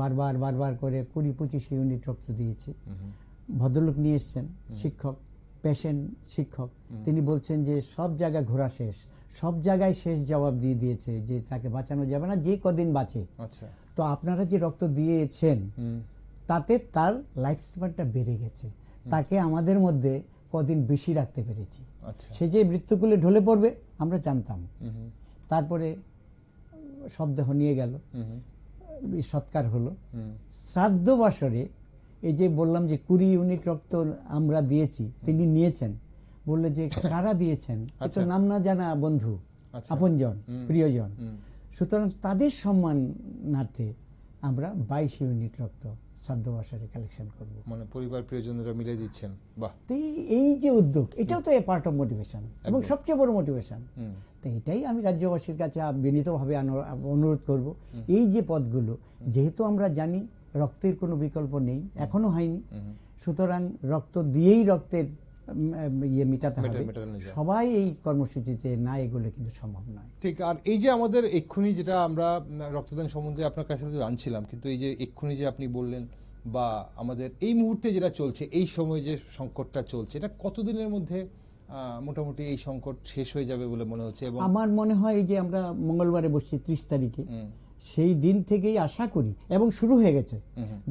বারবার করে 20-25 ইউনিট রক্ত দিয়েছি। ভদ্রলোক নিয়ে এসছেন, শিক্ষক, পেশেন্ট শিক্ষক, তিনি বলছেন যে সব জায়গায় ঘোরা শেষ, সব জায়গায় শেষ জবাব দিয়ে দিয়েছে যে তাকে বাঁচানো যাবে না, যে কদিন বাঁচে। তো আপনারা যে রক্ত দিয়েছেন তাতে তার লাইফ স্প্যানটা বেড়ে গেছে, তাকে আমাদের মধ্যে কদিন বেশি রাখতে পেরেছি। সে যে মৃত্যুকুলে ঢলে পড়বে আমরা জানতাম। তারপরে শবদেহ নিয়ে গেল, সৎকার হলো। শ্রাদ্ধ বাসরে এই যে বললাম যে 20 ইউনিট রক্ত আমরা দিয়েছি, তিনি নিয়েছেন, বললে যে কারা দিয়েছেন, তো নাম না জানা বন্ধু, আপনজন, প্রিয়জন। সুতরাং তাদের সম্মানার্থে আমরা 22 ইউনিট রক্ত শ্রাদ্ধ বাসরে কালেকশন করব, মানে পরিবার প্রিয়জনরা মিলে দিচ্ছেন। বাহ! এই যে উদ্যোগ, এটাও তো পার্ট অফ মোটিভেশন এবং সবচেয়ে বড় মোটিভেশন। তো এটাই আমি রাজ্যবাসীর কাছে বিনীতভাবে অনুরোধ করব, এই যে পদগুলো, যেহেতু আমরা জানি রক্তের কোনো বিকল্প নেই, এখনো হয়নি, সুতরাং রক্ত দিয়েই রক্তের ইয়ে মেটাতে হবে। সবাই এই কর্মসূচিতে না এগুলো কিন্তু সম্ভব নয়। ঠিক। আর এই যে আমাদের এক্ষুনি যেটা আমরা রক্তদান সম্বন্ধে আপনার কাছে তো জানছিলাম, কিন্তু এই যে এক্ষুনি যে আপনি বললেন, বা আমাদের এই মুহূর্তে যেটা চলছে, এই সময় যে সংকটটা চলছে, এটা কতদিনের মধ্যে মোটামুটি এই সংকট শেষ হয়ে যাবে বলে মনে হচ্ছে? এবং আমার মনে হয় যে আমরা মঙ্গলবারে বসছি 30 তারিখে, সেই দিন থেকেই আশা করি, এবং শুরু হয়ে গেছে।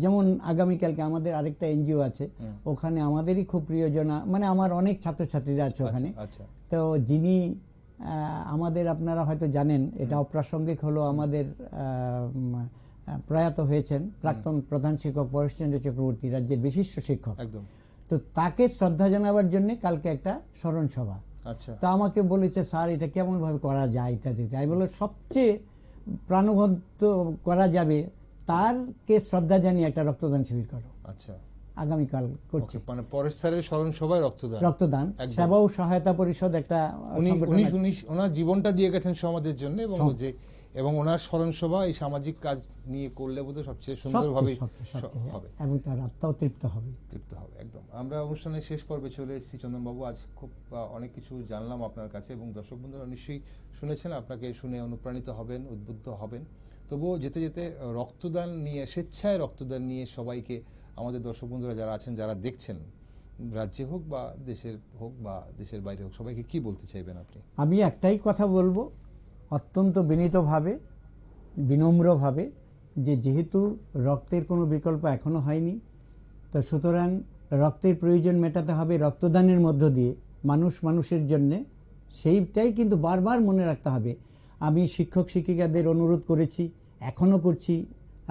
যেমন আগামীকালকে আমাদের আরেকটা এনজিও আছে, ওখানে আমাদেরই খুব প্রিয়জনা, মানে আমার অনেক ছাত্রছাত্রীরা আছে ওখানে। তো যিনি আমাদের, আপনারা হয়তো জানেন, এটা অপ্রাসঙ্গিক হলো, আমাদের প্রয়াত হয়েছেন প্রাক্তন প্রধান শিক্ষক পরেশচন্দ্র চক্রবর্তী, রাজ্যের বিশিষ্ট শিক্ষক। তো তাকে শ্রদ্ধা জানাবার জন্য কালকে একটা স্মরণ সভা। তো আমাকে বলেছে, স্যার এটা কেমন ভাবে করা যায় ইত্যাদি। আমি বললাম সবচেয়ে প্রাণবন্ত করা যাবে তারকে শ্রদ্ধা জানিয়ে একটা রক্তদান শিবির করো। আগামীকাল করছি, মানে পরেশ স্যারের স্মরণ সভায় রক্তদান সেবা ও সহায়তা পরিষদ একটা, ওনার জীবনটা দিয়ে গেছেন সমাজের জন্য, এবং ওনার স্মরণ সভা এই সামাজিক কাজ নিয়ে করলে বোধহয় সবচেয়ে সুন্দরভাবে হবে এবং তার আত্মাও তৃপ্ত হবে। একদম। আমরা অনুষ্ঠানের শেষ পর্বে চলে এসেছি চন্দন বাবু। আজ খুব অনেক কিছু জানলাম আপনার কাছে, এবং দর্শক বন্ধুরা নিশ্চয়ই শুনেছেন, আপনাকে শুনে অনুপ্রাণিত হবেন, উদ্বুদ্ধ হবেন। তবুও যেতে যেতে রক্তদান নিয়ে, স্বেচ্ছায় রক্তদান নিয়ে সবাইকে, আমাদের দর্শক বন্ধুরা যারা আছেন, যারা দেখছেন, রাজ্যে হোক বা দেশের বাইরে হোক, সবাইকে কি বলতে চাইবেন আপনি? আমি একটাই কথা বলবো, অত্যন্ত বিনীতভাবে, বিনম্রভাবে, যে যেহেতু রক্তের কোনো বিকল্প এখনো হয়নি, তো সুতরাং রক্তের প্রয়োজন মেটাতে হবে রক্তদানের মধ্য দিয়ে, মানুষের জন্য। সেইটাই কিন্তু বারবার মনে রাখতে হবে। আমি শিক্ষক শিক্ষিকাদের অনুরোধ করেছি, এখনো করছি,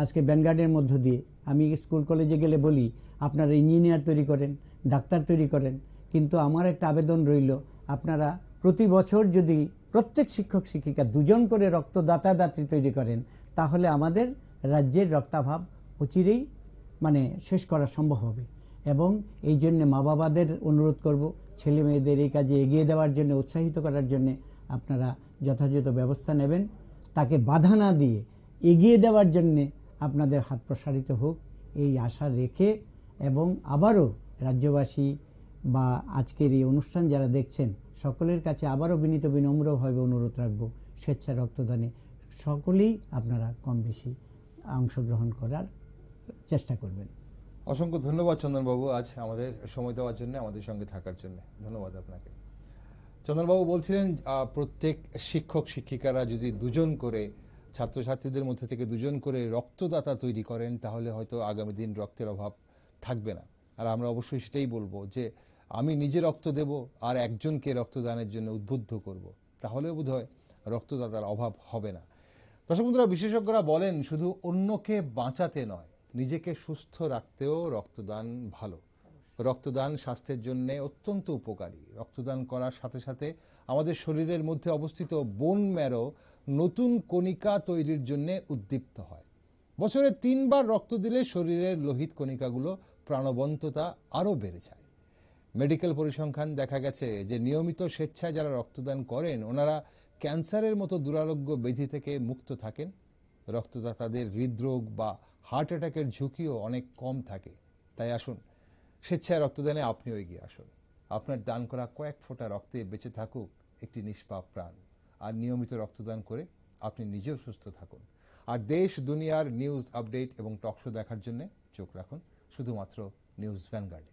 আজকে ব্যানগার্ডের মধ্য দিয়ে। আমি স্কুল কলেজে গেলে বলি, আপনারা ইঞ্জিনিয়ার তৈরি করেন, ডাক্তার তৈরি করেন, কিন্তু আমার একটা আবেদন রইল, আপনারা প্রতি বছর যদি প্রত্যেক শিক্ষক শিক্ষিকা 2 জন করে রক্তদাতা দাত্রী তৈরি করেন, তাহলে আমাদের রাজ্যের রক্তাভাব অচিরেই মানে শেষ করা সম্ভব হবে। এবং এই জন্য মা বাবাদের অনুরোধ করব, ছেলে মেয়েদের এই কাজে এগিয়ে দেওয়ার জন্য, উৎসাহিত করার জন্য আপনারা যথাযথ ব্যবস্থা নেবেন। তাকে বাধা না দিয়ে এগিয়ে দেওয়ার জন্য আপনাদের হাত প্রসারিত হোক, এই আশা রেখে, এবং আবারও রাজ্যবাসী বা আজকের এই অনুষ্ঠান যারা দেখছেন, সকলের কাছে আবারও বিনীত বিনম্রভাবে অনুরোধ রাখব, স্বেচ্ছা রক্তদানে সকলেই আপনারা কম বেশি অংশগ্রহণ করার চেষ্টা করবেন। অসংখ্য ধন্যবাদ চন্দনবাবু, আজ আমাদের সময় দেওয়ার জন্য, আমাদের সঙ্গে থাকার জন্য ধন্যবাদ আপনাকে। চন্দনবাবু বলছিলেন প্রত্যেক শিক্ষক শিক্ষিকারা যদি দুজন করে ছাত্রছাত্রীদের মধ্যে থেকে দুজন করে রক্তদাতা তৈরি করেন তাহলে হয়তো আগামী দিন রক্তের অভাব থাকবে না। আর আমরা অবশ্যই সেটাই বলবো যে আমি নিজে রক্ত দেব আর একজনকে রক্তদানের জন্য উদ্বুদ্ধ করব, তাহলেও বোধহয় রক্তদাতার অভাব হবে না। দর্শক বন্ধুরা, বিশেষজ্ঞরা বলেন শুধু অন্যকে বাঁচাতে নয়, নিজেকে সুস্থ রাখতেও রক্তদান ভালো। রক্তদান স্বাস্থ্যের জন্য অত্যন্ত উপকারী। রক্তদান করার সাথে সাথে আমাদের শরীরের মধ্যে অবস্থিত বোন ম্যারো নতুন কণিকা তৈরির জন্য উদ্দীপ্ত হয়। বছরে 3 বার রক্ত দিলে শরীরের লোহিত কণিকাগুলো প্রাণবন্ততা আরো বেড়ে যায়। মেডিকেল পরিসংখ্যান দেখা গেছে যে নিয়মিত স্বেচ্ছায় যারা রক্তদান করেন ওনারা ক্যান্সারের মতো দুরারোগ্য ব্যাধি থেকে মুক্ত থাকেন। রক্তদাতাদের হৃদরোগ বা হার্ট অ্যাটাকের ঝুঁকিও অনেক কম থাকে। তাই আসুন, স্বেচ্ছায় রক্তদানে আপনিও এগিয়ে আসুন। আপনার দান করা কয়েক ফোঁটা রক্তে বেঁচে থাকুক একটি নিষ্পাপ প্রাণ। আর নিয়মিত রক্তদান করে আপনি নিজেও সুস্থ থাকুন। আর দেশ দুনিয়ার নিউজ আপডেট এবং টকশো দেখার জন্য চোখ রাখুন শুধুমাত্র নিউজ ভ্যানগার্ডে।